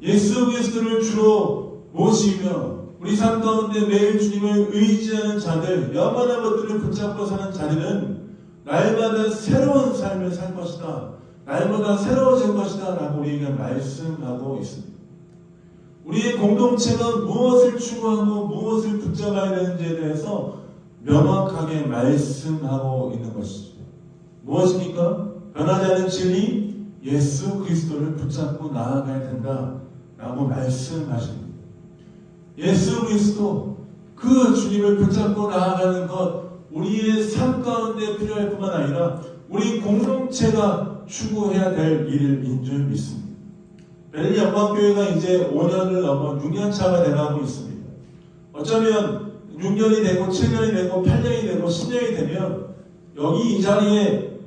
예수 그리스도를 주로 모시며 우리 삶 가운데 매일 주님을 의지하는 자들, 영원한 것들을 붙잡고 사는 자들은 날마다 새로운 삶을 살 것이다, 날마다 새로워질 것이다 라고 우리에게 말씀하고 있습니다. 우리의 공동체가 무엇을 추구하고 무엇을 붙잡아야 되는지에 대해서 명확하게 말씀하고 있는 것이죠. 무엇입니까? 변하지 않는 진리, 예수 그리스도를 붙잡고 나아가야 된다 라고 말씀하십니다. 예수 그리스도, 그 주님을 붙잡고 나아가는 것, 우리의 삶 가운데 필요할 뿐만 아니라 우리 공동체가 추구해야 될 일인 줄 믿습니다. 베를린 영광교회가 이제 5년을 넘어 6년차가 돼가고 있습니다. 어쩌면 6년이 되고 7년이 되고 8년이 되고 10년이 되면 여기 이 자리에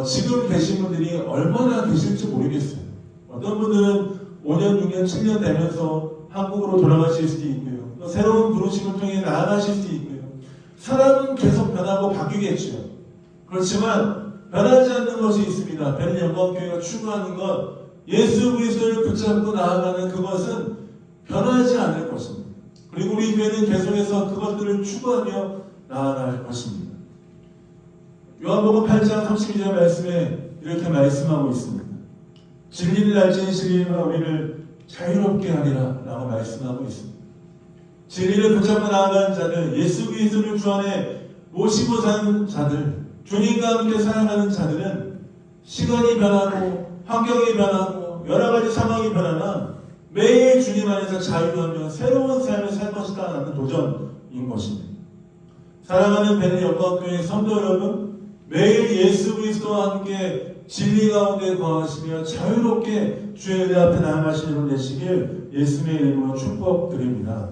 지금 계신 분들이 얼마나 계실지 모르겠어요. 어떤 분들은 5년, 6년, 7년 되면서 한국으로 돌아가실 수도 있고요, 또 새로운 부르심을 통해 나아가실 수도 있고요. 사람은 계속 변하고 바뀌겠죠. 그렇지만 변하지 않는 것이 있습니다. 베를린 영광교회가 추구하는 것, 예수 그리스도를 붙잡고 나아가는 그것은 변하지 않을 것입니다. 그리고 우리 교회는 계속해서 그것들을 추구하며 나아갈 것입니다. 요한복음 8장 32절 말씀에 이렇게 말씀하고 있습니다. 진리를 알지니 진리가 우리를 자유롭게 하리라 라고 말씀하고 있습니다. 진리를 붙잡고 나아가는 자들, 예수 그리스도를 주 안에 모시고 사는 자들, 주님과 함께 살아가는 자들은 시간이 변하고 환경이 변하고 여러 가지 상황이 변하나 매일 주님 안에서 자유하며 새로운 삶을 살 것이다 라는 도전인 것입니다. 사랑하는 베를린 영광교회 성도 여러분, 매일 예수 그리스도와 함께 진리 가운데 거하시며 자유롭게 주의 은혜 앞에 나아가시는 분 되시길 예수님의 이름으로 축복드립니다.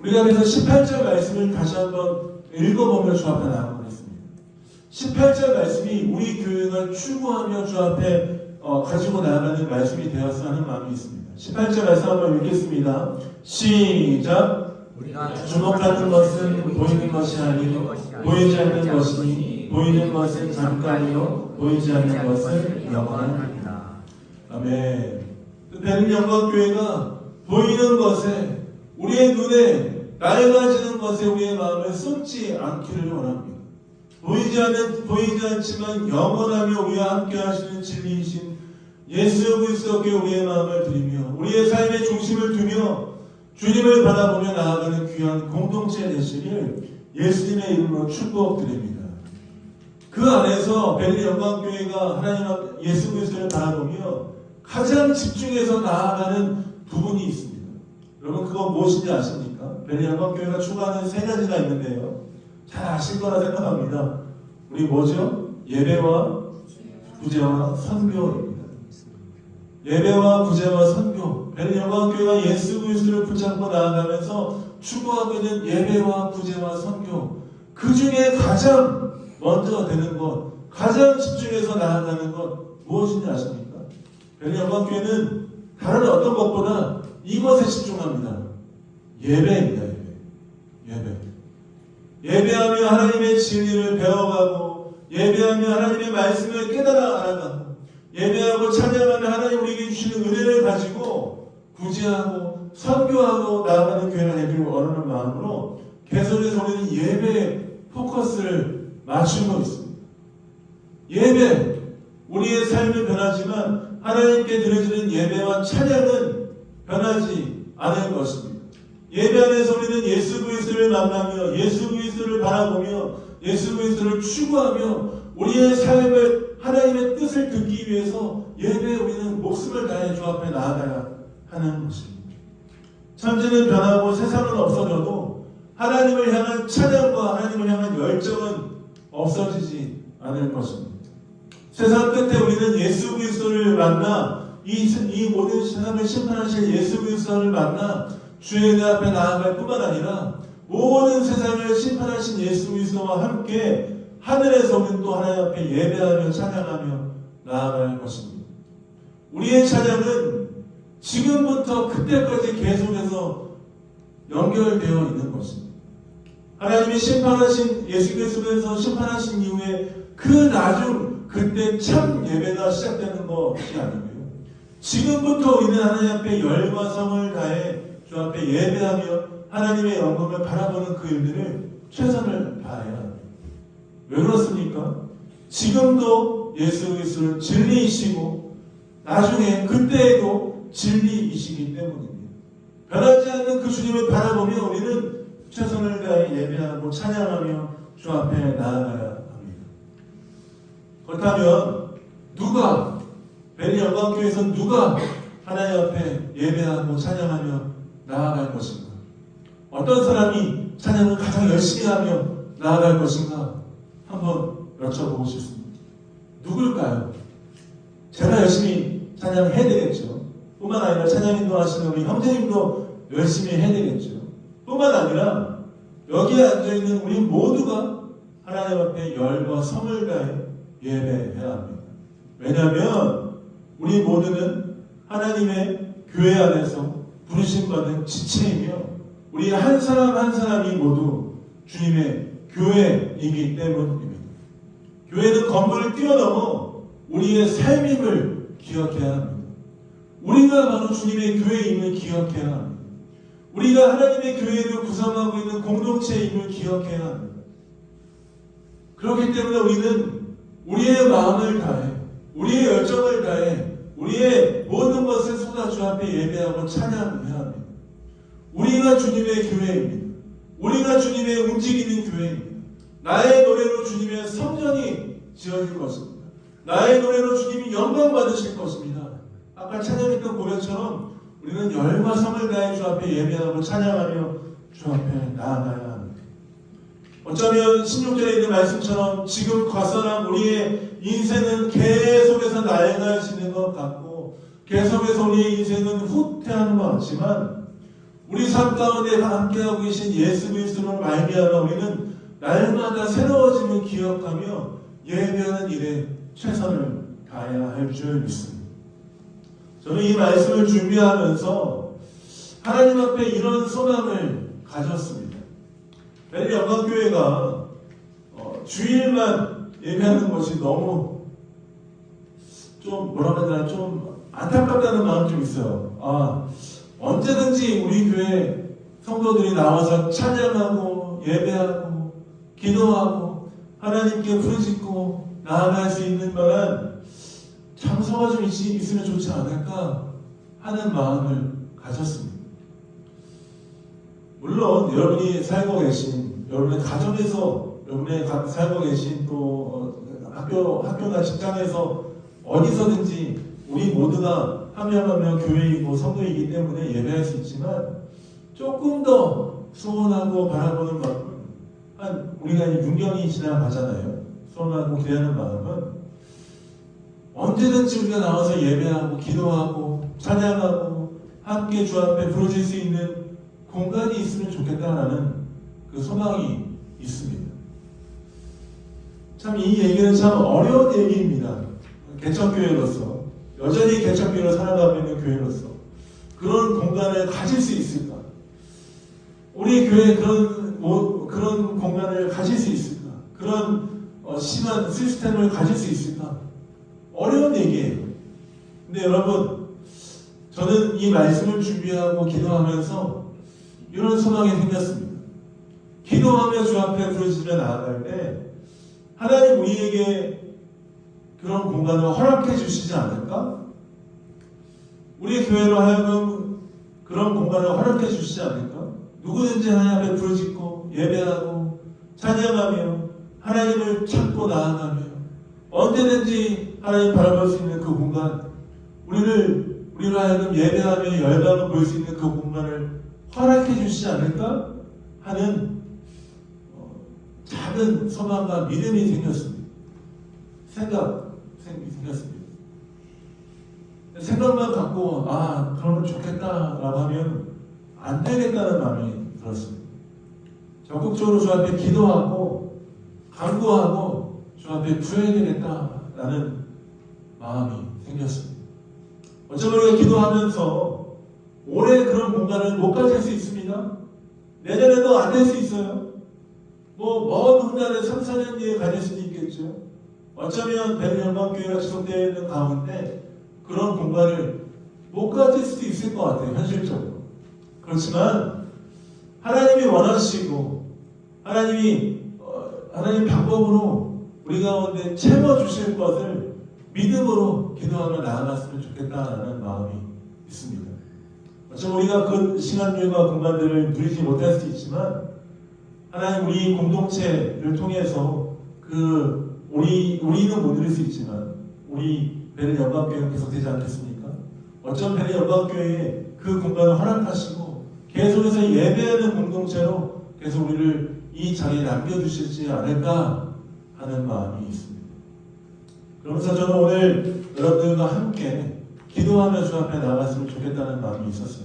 우리가 그래서 18절 말씀을 다시 한번 읽어보며 주 앞에 나아가겠습니다. 18절 말씀이 우리 교회가 추구하며 주 앞에 가지고 나아가는 말씀이 되었으면 하는 마음이 있습니다. 18절 말씀 한번 읽겠습니다. 시작. 주목하는 것은 보이는 것이 아니요 보이지 않는 것이니 보이는 것은 잠깐이요 보이지 않는 것은 영원합니다. 아멘. 베른 영광교회가 보이는 것에 우리의 눈에 낡아지는 것에 우리의 마음을 쏟지 않기를 원합니다. 보이지 않지만 영원하며 우리와 함께 하시는 진리이신 예수 그리스도께 우리의 마음을 드리며 우리의 삶의 중심을 두며 주님을 바라보며 나아가는 귀한 공동체 되시길 예수님의 이름으로 축복드립니다. 그 안에서 베른 영광교회가 하나님 앞 예수 그리스도를 바라보며 가장 집중해서 나아가는 부분이 있습니다. 여러분 그건 무엇인지 아십니까? 베른 영광교회가 추구하는 세 가지가 있는데요. 잘 아실 거라 생각합니다. 우리 뭐죠? 예배와 구제와 선교입니다. 예배와 구제와 선교. 베른 영광교회가 예수 그리스도를 붙잡고 나아가면서 추구하고 있는 예배와 구제와 선교. 그 중에 가장 먼저 되는 것, 가장 집중해서 나아가는 것 무엇인지 아십니까? 베른 영광교회는 다른 어떤 것보다 이것에 집중합니다. 예배입니다. 예배. 예배하며 하나님의 진리를 배워가고 예배하며 하나님의 말씀을 깨달아 알아가고 예배하고 찬양하며 하나님 우리에게 주시는 은혜를 가지고 구제하고 선교하고 나아가는 교회가 되기를 원하는 마음으로 계속해서 우리는 예배에 포커스를 맞추고 있습니다. 예배, 우리의 삶은 변하지만 하나님께 드려지는 예배와 찬양은 변하지 않을 것입니다. 예배 안에서 우리는 예수 그리스도를 만나며 예수 그리스도를 바라보며 예수 그리스도를 추구하며 우리의 삶을 하나님의 뜻을 듣기 위해서 예배에 우리는 목숨을 다해 주 앞에 나아가야 하는 것입니다. 천지는 변하고 세상은 없어져도 하나님을 향한 찬양과 하나님을 향한 열정은 없어지지 않을 것입니다. 세상 끝에 우리는 예수 그리스도를 만나 이 모든 세상을 심판하실 예수 그리스도를 만나 주의 은혜 앞에 나아갈 뿐만 아니라 모든 세상을 심판하신 예수 그리스도와 함께 하늘에서 우리는 또 하나님 앞에 예배하며 찬양하며 나아갈 것입니다. 우리의 찬양은 지금부터 그때까지 계속해서 연결되어 있는 것입니다. 하나님이 심판하신 예수 그리스도에서 심판하신 이후에 그 나중 그때 참 예배가 시작되는 것이 아니고요. 지금부터 우리는 하나님 앞에 열과 성을 다해 주 앞에 예배하며 하나님의 영광을 바라보는 그 일들을 최선을 다해야 합니다. 왜 그렇습니까? 지금도 예수 그리스도는 진리이시고 나중에 그때에도 진리이시기 때문입니다. 변하지 않는 그 주님을 바라보며 우리는 최선을 다해 예배하고 찬양하며 주 앞에 나아가야 합니다. 그렇다면 누가 베른 영광교회에서 누가 하나님 앞에 예배하고 찬양하며 나아갈 것인가? 어떤 사람이 찬양을 가장 열심히 하며 나아갈 것인가? 한번 여쭤보고 싶습니다. 누굴까요? 제가 열심히 찬양해야 되겠죠. 뿐만 아니라 찬양 인도하시는 우리 형제님도 열심히 해야 되겠죠. 뿐만 아니라 여기에 앉아있는 우리 모두가 하나님 앞에 열과 성을 다해 예배해야 합니다. 왜냐하면 우리 모두는 하나님의 교회 안에서 부르심받은 지체이며 우리 한 사람 한 사람이 모두 주님의 교회이기 때문입니다. 교회는 건물을 뛰어넘어 우리의 삶임을 기억해야 합니다. 우리가 바로 주님의 교회임을 기억해야 합니다. 우리가 하나님의 교회를 구성하고 있는 공동체임을 기억해야 합니다. 그렇기 때문에 우리는 우리의 마음을 다해 우리의 열정을 다해 우리의 모든 것을 쏟아 주 앞에 예배하고 찬양해야 합니다. 우리가 주님의 교회입니다. 우리가 주님의 움직이는 교회입니다. 나의 노래로 주님의 성전이 지어질 것입니다. 나의 노래로 주님이 영광 받으실 것입니다. 아까 찬양했던 고백처럼 우리는 열과 성을 다해 주 앞에 예배하고 찬양하며 주 앞에 나아가야 합니다. 어쩌면 16절에 있는 말씀처럼 지금 과선한 우리의 인생은 계속해서 나아갈 수 있는 것 같고 계속해서 우리의 인생은 후퇴하는 것 같지만 우리 삶 가운데 함께하고 계신 예수 그리스도로 말미암아 우리는 날마다 새로워짐을 기억하며 예배하는 일에 최선을 다해야 할 줄 믿습니다. 저는 이 말씀을 준비하면서 하나님 앞에 이런 소망을 가졌습니다. 베레 영광교회가 주일만 예배하는 것이 너무 좀 뭐라고 해야 되나 좀 안타깝다는 마음이 좀 있어요. 언제든지 우리 교회 성도들이 나와서 찬양하고 예배하고 기도하고 하나님께 부르짖고 나아갈 수 있는 만한 장소가 좀 있으면 좋지 않을까 하는 마음을 가졌습니다. 물론 여러분이 살고 계신 여러분의 가정에서 여러분의 살고 계신 또 학교나 직장에서 어디서든지 우리 모두가 한 명 한 명 교회이고 성도이기 때문에 예배할 수 있지만 조금 더 소원하고 바라보는 마음은 우리가 6년이 지나가잖아요. 소원하고 기대하는 마음은 언제든지 우리가 나와서 예배하고 기도하고 찬양하고 함께 주 앞에 부르질 수 있는 공간이 있으면 좋겠다라는 그 소망이 있습니다. 참 이 얘기는 참 어려운 얘기입니다. 개척교회로서 여전히 개척교회로 살아가고 있는 교회로서 그런 공간을 가질 수 있을까? 우리 교회에 그런 공간을 가질 수 있을까? 그런 심한 시스템을 가질 수 있을까? 어려운 얘기예요. 근데 여러분, 저는 이 말씀을 준비하고 기도하면서 이런 소망이 생겼습니다. 기도하며 주 앞에 부르짖으며 나아갈 때 하나님 우리에게 그런 공간을 허락해 주시지 않을까? 우리 교회로 하여금 그런 공간을 허락해 주시지 않을까? 누구든지 하나님 앞에 부르짖고 예배하고 찬양하며 하나님을 찾고 나아가며 언제든지 하나님 바라볼 수 있는 그 공간, 우리로 하여금 예배하며 열방을 볼 수 있는 그 공간을 허락해 주시지 않을까 하는 작은 소망과 믿음이 생겼습니다. 생겼습니다. 생각만 갖고 그러면 좋겠다라고 하면 안 되겠다는 마음이 들었습니다. 적극적으로 주 앞에 기도하고 간구하고 주 앞에 구해야 되겠다라는 마음이 생겼습니다. 어쩌면 우리가 기도하면서 올해 그런 공간을 못 가질 수 있습니다. 내년에도 안 될 수 있어요. 먼 훗날에 3, 4년 뒤에 가질 수도 있겠죠. 어쩌면 베레 영광교회가 지속되어 있는 가운데 그런 공간을 못 가질 수도 있을 것 같아요. 현실적으로. 그렇지만 하나님이 원하시고 하나님 방법으로 우리 가운데 채워주실 것을 믿음으로 기도하며 나아갔으면 좋겠다는 마음이 있습니다. 어쩌면 우리가 그 시간들과 공간들을 누리지 못할 수 있지만 하나님 우리 공동체를 통해서 우리는 못 누릴 수 있지만 우리 베레 영광교회는 계속되지 않겠습니까? 어쩌면 베레 영광교회에 그 공간을 허락하시고 계속해서 예배하는 공동체로 계속 우리를 이 자리에 남겨주시지 않을까 하는 마음이 있습니다. 그러면서 저는 오늘 여러분들과 함께 기도하며 주 앞에 나갔으면 좋겠다는 마음이 있었어요.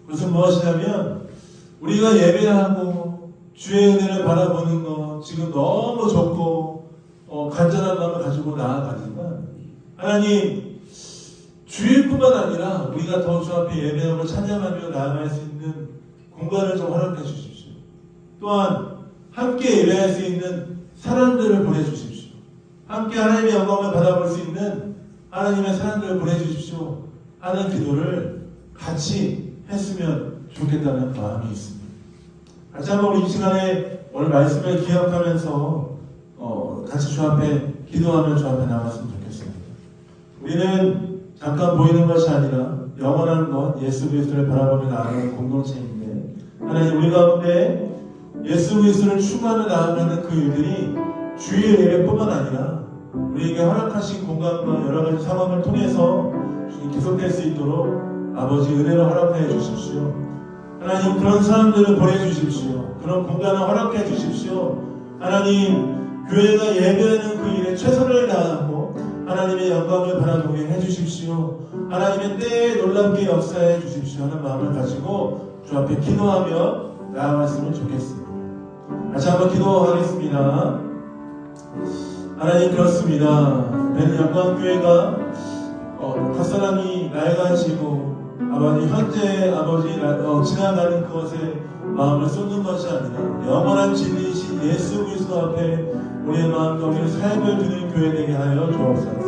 그것은 무엇이냐면 우리가 예배하고 주의 은혜를 바라보는 것 지금 너무 좋고 간절한 마음을 가지고 나아가지만 하나님 주일뿐만 아니라 우리가 더 주 앞에 예배하고 찬양하며 나아갈 수 있는 공간을 좀 허락해 주십시오. 또한 함께 예배할 수 있는 사람들을 보내주십시오. 함께 하나님의 영광을 바라볼 수 있는 하나님의 사람들을 보내주십시오 하는 기도를 같이 했으면 좋겠다는 마음이 있습니다. 같이 한번 우리 이 시간에 오늘 말씀을 기억하면서 같이 주 앞에 기도하며 주 앞에 나갔으면 좋겠습니다. 우리는 잠깐 보이는 것이 아니라 영원한 것 예수 그리스도를 바라보며 나아가는 공동체인데 하나님 우리 가운데 예수 그리스도를 추구하며 나아가는 그 일들이 주의 예배뿐만 아니라 우리에게 허락하신 공간과 여러 가지 상황을 통해서 계속될 수 있도록 아버지 은혜를 허락하여 주십시오. 하나님 그런 사람들을 보내주십시오. 그런 공간을 허락해 주십시오. 하나님 교회가 예배하는 그 일에 최선을 다하고 하나님의 영광을 바라보게 해주십시오. 하나님의 때에 놀랍게 역사해 주십시오 하는 마음을 가지고 주 앞에 기도하며 나아갔으면 좋겠습니다. 다시 한번 기도하겠습니다. 하나님 그렇습니다. 벤 영광교회가 갓사람이 낡아지고 아버지 현재 아버지 지나가는 그것에 마음을 쏟는 것이 아니라 영원한 진리이신 예수 그리스도 앞에 우리의 마음과 우리의 삶을 드는 교회 되게 하여 주옵소서.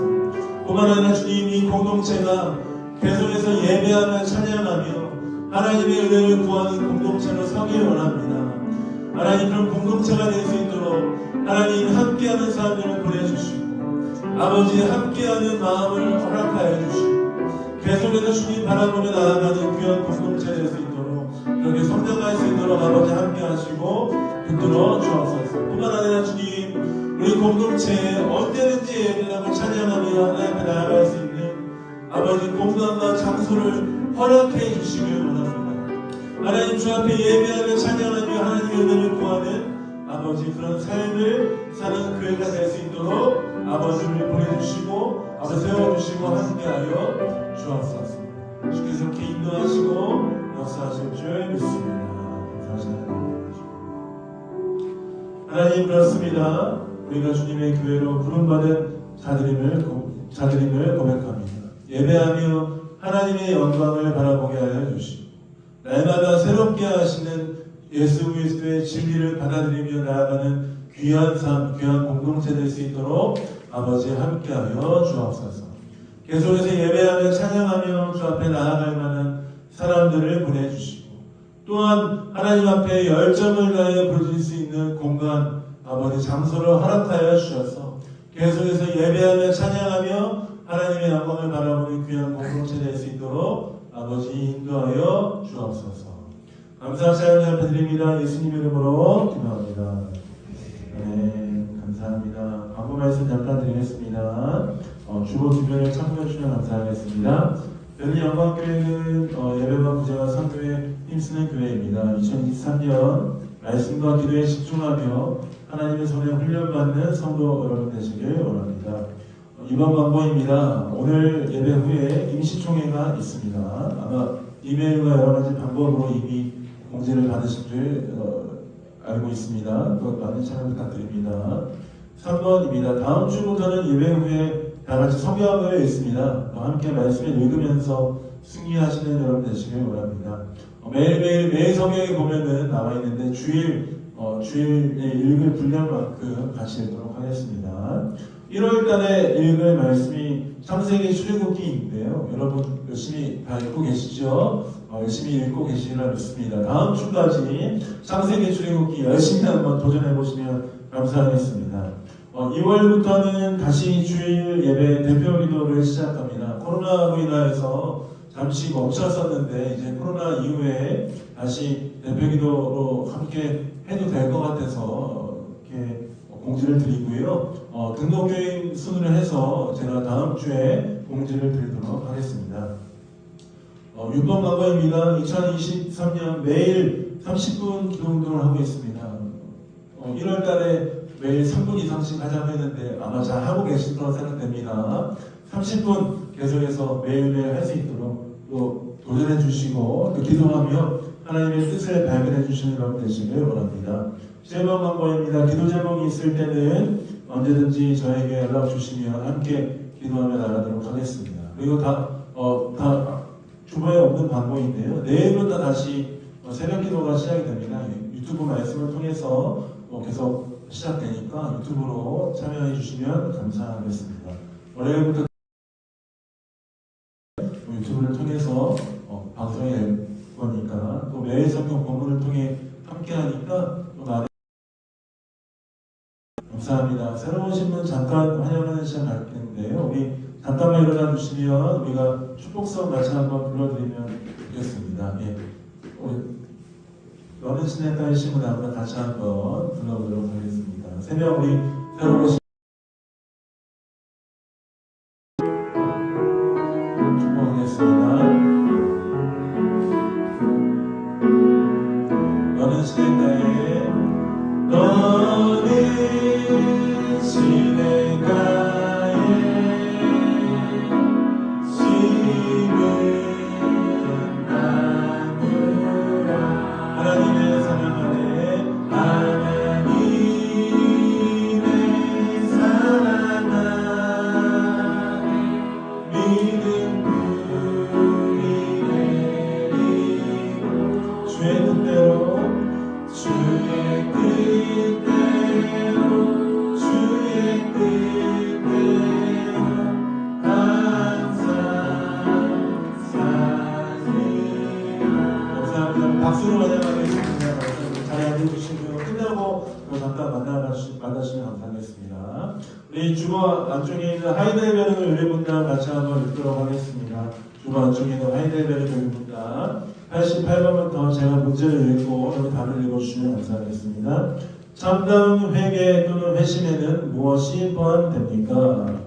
뿐만 아니라 주님 이 공동체가 계속해서 예배하며 찬양하며 하나님의 은혜를 구하는 공동체로 서기를 원합니다. 하나님 그런 공동체가 될 수 있도록 하나님 함께하는 사람들을 보내주시고 아버지 함께하는 마음을 허락하여 주시고 계속해서 주님 바라보며 나아가는 귀한 공동체 될 수 있도록 그렇게 성장할 수 있도록 아버지 함께하시고 붙들어 주옵소서. 뿐만 아니라 주님 우리 공동체에 언제든지 예배하고 찬양하며 하나님 앞에 나아갈 수 있는 아버지 공간과 장소를 허락해 주시길 원합니다. 하나님 주 앞에 예배하며 찬양하며 하나님의 은혜를 구하는 아버지 그런 삶을 사는 교회가 될 수 있도록 아버지를 보내주시고 아버지 세워주시고 함께하여 주옵소서. 주께서 이렇게 인도하시고 역사하실 줄 믿습니다. 하나님 그렇습니다. 우리가 주님의 교회로 부름받은 자들임을 고백합니다. 예배하며 하나님의 영광을 바라보게 하여 주시고 날마다 새롭게 하시는 예수 그리스도의 진리를 받아들이며 나아가는 귀한 삶, 귀한 공동체 될 수 있도록 아버지 함께하여 주옵소서. 계속해서 예배하며 찬양하며 주 앞에 나아갈 만한 사람들을 보내주시고 또한 하나님 앞에 열정을 다해 부르실 수 있는 공간, 아버지 장소를 허락하여 주셔서 계속해서 예배하며 찬양하며 하나님의 영광을 바라보는 귀한 공동체 될 수 있도록 아버지 인도하여 주옵소서. 감사하시 하나님 앞에 드립니다. 예수님 이름으로 기도합니다. 네, 감사합니다. 광고 말씀 잠깐 드리겠습니다. 주보 주변에 참고해 주시면 감사하겠습니다. 여기 영광교회는 예배와 구제와 선교에 힘쓰는 교회입니다. 2023년 말씀과 기도에 집중하며 하나님의 손에 훈련받는 성도 여러분 되시길 원합니다. 이번 광고입니다. 오늘 예배 후에 임시총회가 있습니다. 아마 이메일과 여러 가지 방법으로 이미 공지를 받으신 줄 알고 있습니다. 또 많은 참여 부탁드립니다. 3번입니다. 다음 주부터는 예배 후에 다 같이 성경을 읽습니다. 함께 말씀을 읽으면서 승리하시는 여러분 되시길 원합니다. 매일 성경에 보면은 나와 있는데 주일에 읽을 분량만큼 같이 읽도록 하겠습니다. 1월달에 읽을 말씀이 창세기 출애굽기인데요. 여러분 열심히 다 읽고 계시죠? 열심히 읽고 계시리라 믿습니다. 다음 주까지 창세기 출애굽기 열심히 한번 도전해 보시면 감사하겠습니다. 2월부터는 다시 주일 예배 대표 기도를 시작합니다. 코로나로 인하여서 잠시 멈췄었는데 이제 코로나 이후에 다시 대표 기도로 함께 해도 될 것 같아서 이렇게 공지를 드리고요. 등록교인 순으로 해서 제가 다음 주에 공지를 드리도록 하겠습니다. 6번 광고입니다. 2023년 매일 30분 기도 운동을 하고 있습니다. 1월 달에 매일 3분 이상씩 하자고 했는데 아마 잘 하고 계실 거라 생각됩니다. 30분 계속해서 매일매일 할 수 있도록 또 도전해 주시고 또 기도하며 하나님의 뜻을 발견해 주시는 여러분 되시길 원합니다. 7번 광고입니다. 기도 제목이 있을 때는 언제든지 저에게 연락 주시면 함께 기도하며 나가도록 하겠습니다. 그리고 다 주보에 없는 광고인데요. 내일부터 다시 새벽 기도가 시작이 됩니다. 유튜브 말씀을 통해서 계속 시작되니까 유튜브로 참여해 주시면 감사하겠습니다. 월요일부터 유튜브를 통해서 방송이 될 거니까 또 매일 성경 본문을 통해 함께하니까 또 많은 감사합니다. 새로 오신 분 잠깐 환영하는 시간 갖겠는데요. 우리 잠깐만 일어나 주시면 우리가 축복성 같이 한번 불러드리면 좋겠습니다. 예. 우리 어느 신의 딸이신 분 한번 같이 한번 불러보도록 하겠습니다. 새벽 우리 새로 오신 축복하겠습니다. 감사하겠습니다. 우리 주보 안쪽에 있는 하이델베르 요리문단 같이 한번 읽도록 하겠습니다. 주보 안쪽에 있는 하이델베르 요리문단 88번부터 제가 문제를 읽고 여러분 답을 읽어주시면 감사하겠습니다. 참다운 회개 또는 회심에는 무엇이 포함됩니까?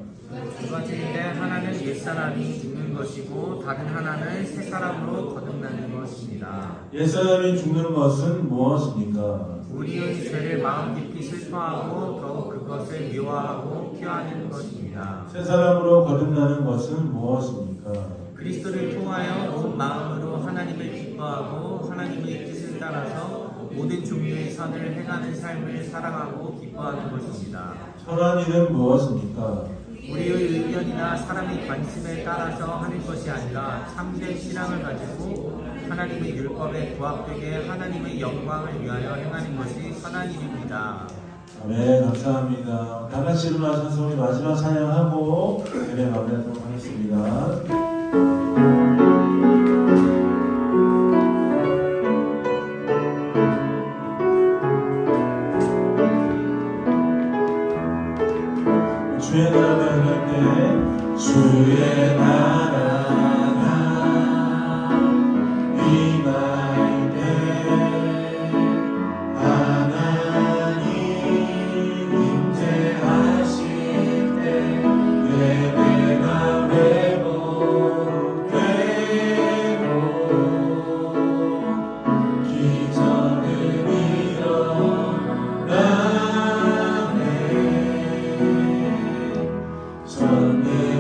두 가지인데 하나는 옛사람이 죽는 것이고 다른 하나는 새사람으로 거듭나는 것입니다. 옛사람이 죽는 것은 무엇입니까? 우리의 죄를 마음 깊이 슬퍼하고 더욱 그것을 미워하고 피하는 것입니다. 새사람으로 거듭나는 것은 무엇입니까? 그리스도를 통하여 온 마음으로 하나님을 기뻐하고 하나님의 뜻을 따라서 모든 종류의 선을 행하는 삶을 사랑하고 기뻐하는 것입니다. 선한 일은 무엇입니까? 우리의 의견이나 사람의 관심에 따라서 하는 것이 아니라 참된 신앙을 가지고 하나님의 율법에 부합되게 하나님의 영광을 위하여 행하는 것이 선한 일입니다. 네, 감사합니다. 다 같이 일어나셔서 우리 마지막 찬양하고 예배 마무리하도록 하겠습니다. 주의 나라가 할 때 주의 나라가 임할 때 하나님 임재하실 때 예배가 회복되고 기적을 일어나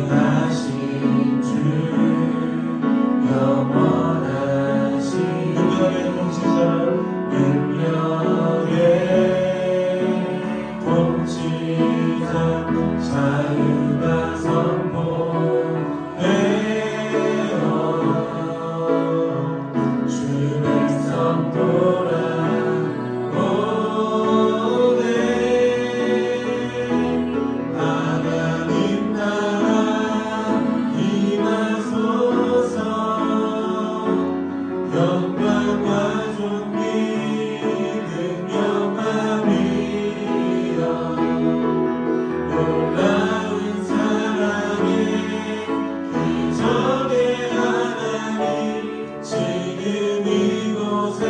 전능하신 주 영원하신 능력의 통치자 능력의 통치자 자유가 선포되어 주 백성 돌아오네 하나님 나라 임하소서 영광과 존귀 능력과 위엄 놀라운 사랑의 기적의 하나님 지금 이곳에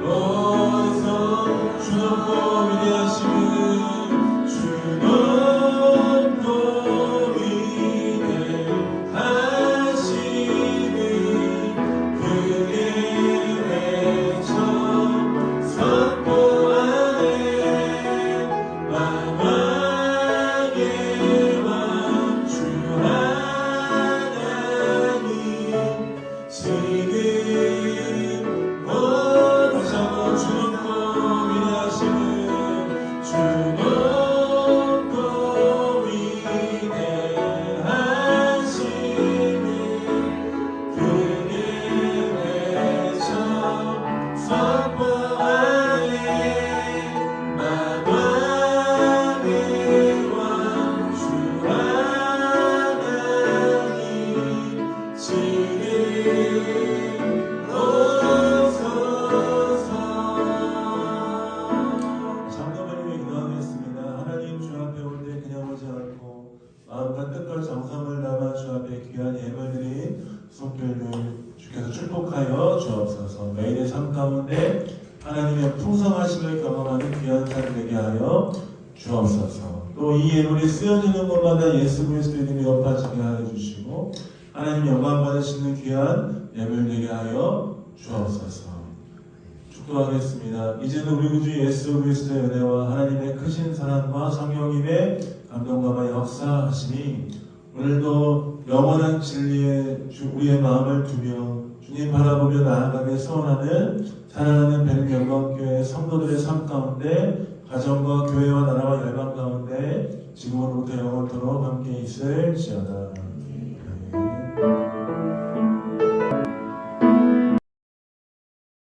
오서 주 높고 위대하시는 주 높고 위대하시는 그의 외쳐 선포하네 만왕의 왕 주 하나님 지금 다시 한번 주 높고 위대하시는 주 높고 위대하시는 그의 외쳐 선포하네 만왕의 왕 주 하나님 지금 오소서. 장로님이 기도하겠습니다. 하나님 주 앞에 올 때 그냥 오지 않고 마음과 뜻과 정성을 담아 주 앞에 귀한 예물드린 손길을 주께서 축복하여 주옵소서. 매일의 삶 가운데 하나님의 풍성하심을 경험하는 귀한 삶 되게 하여 주옵소서. 또 이 예물이 쓰여지는 곳마다 예수 그리스도 이름이 높아지게 하여 주시고 하나님 영광 받으시는 귀한 예물 되게 하여 주옵소서. 축도하겠습니다. 이제는 우리 구주 예수 그리스도의 은혜와 하나님의 크신 사랑과 성령님의 감동과 역사하심이 오늘도 영원한 진리에 우리의 마음을 두며 주님 바라보며 나아가게 소원하는 사랑하는 백명광교회 성도들의 삶 가운데 가정과 교회와 나라와 열방 가운데 지금으로부터 영원토록 함께 있을지어다.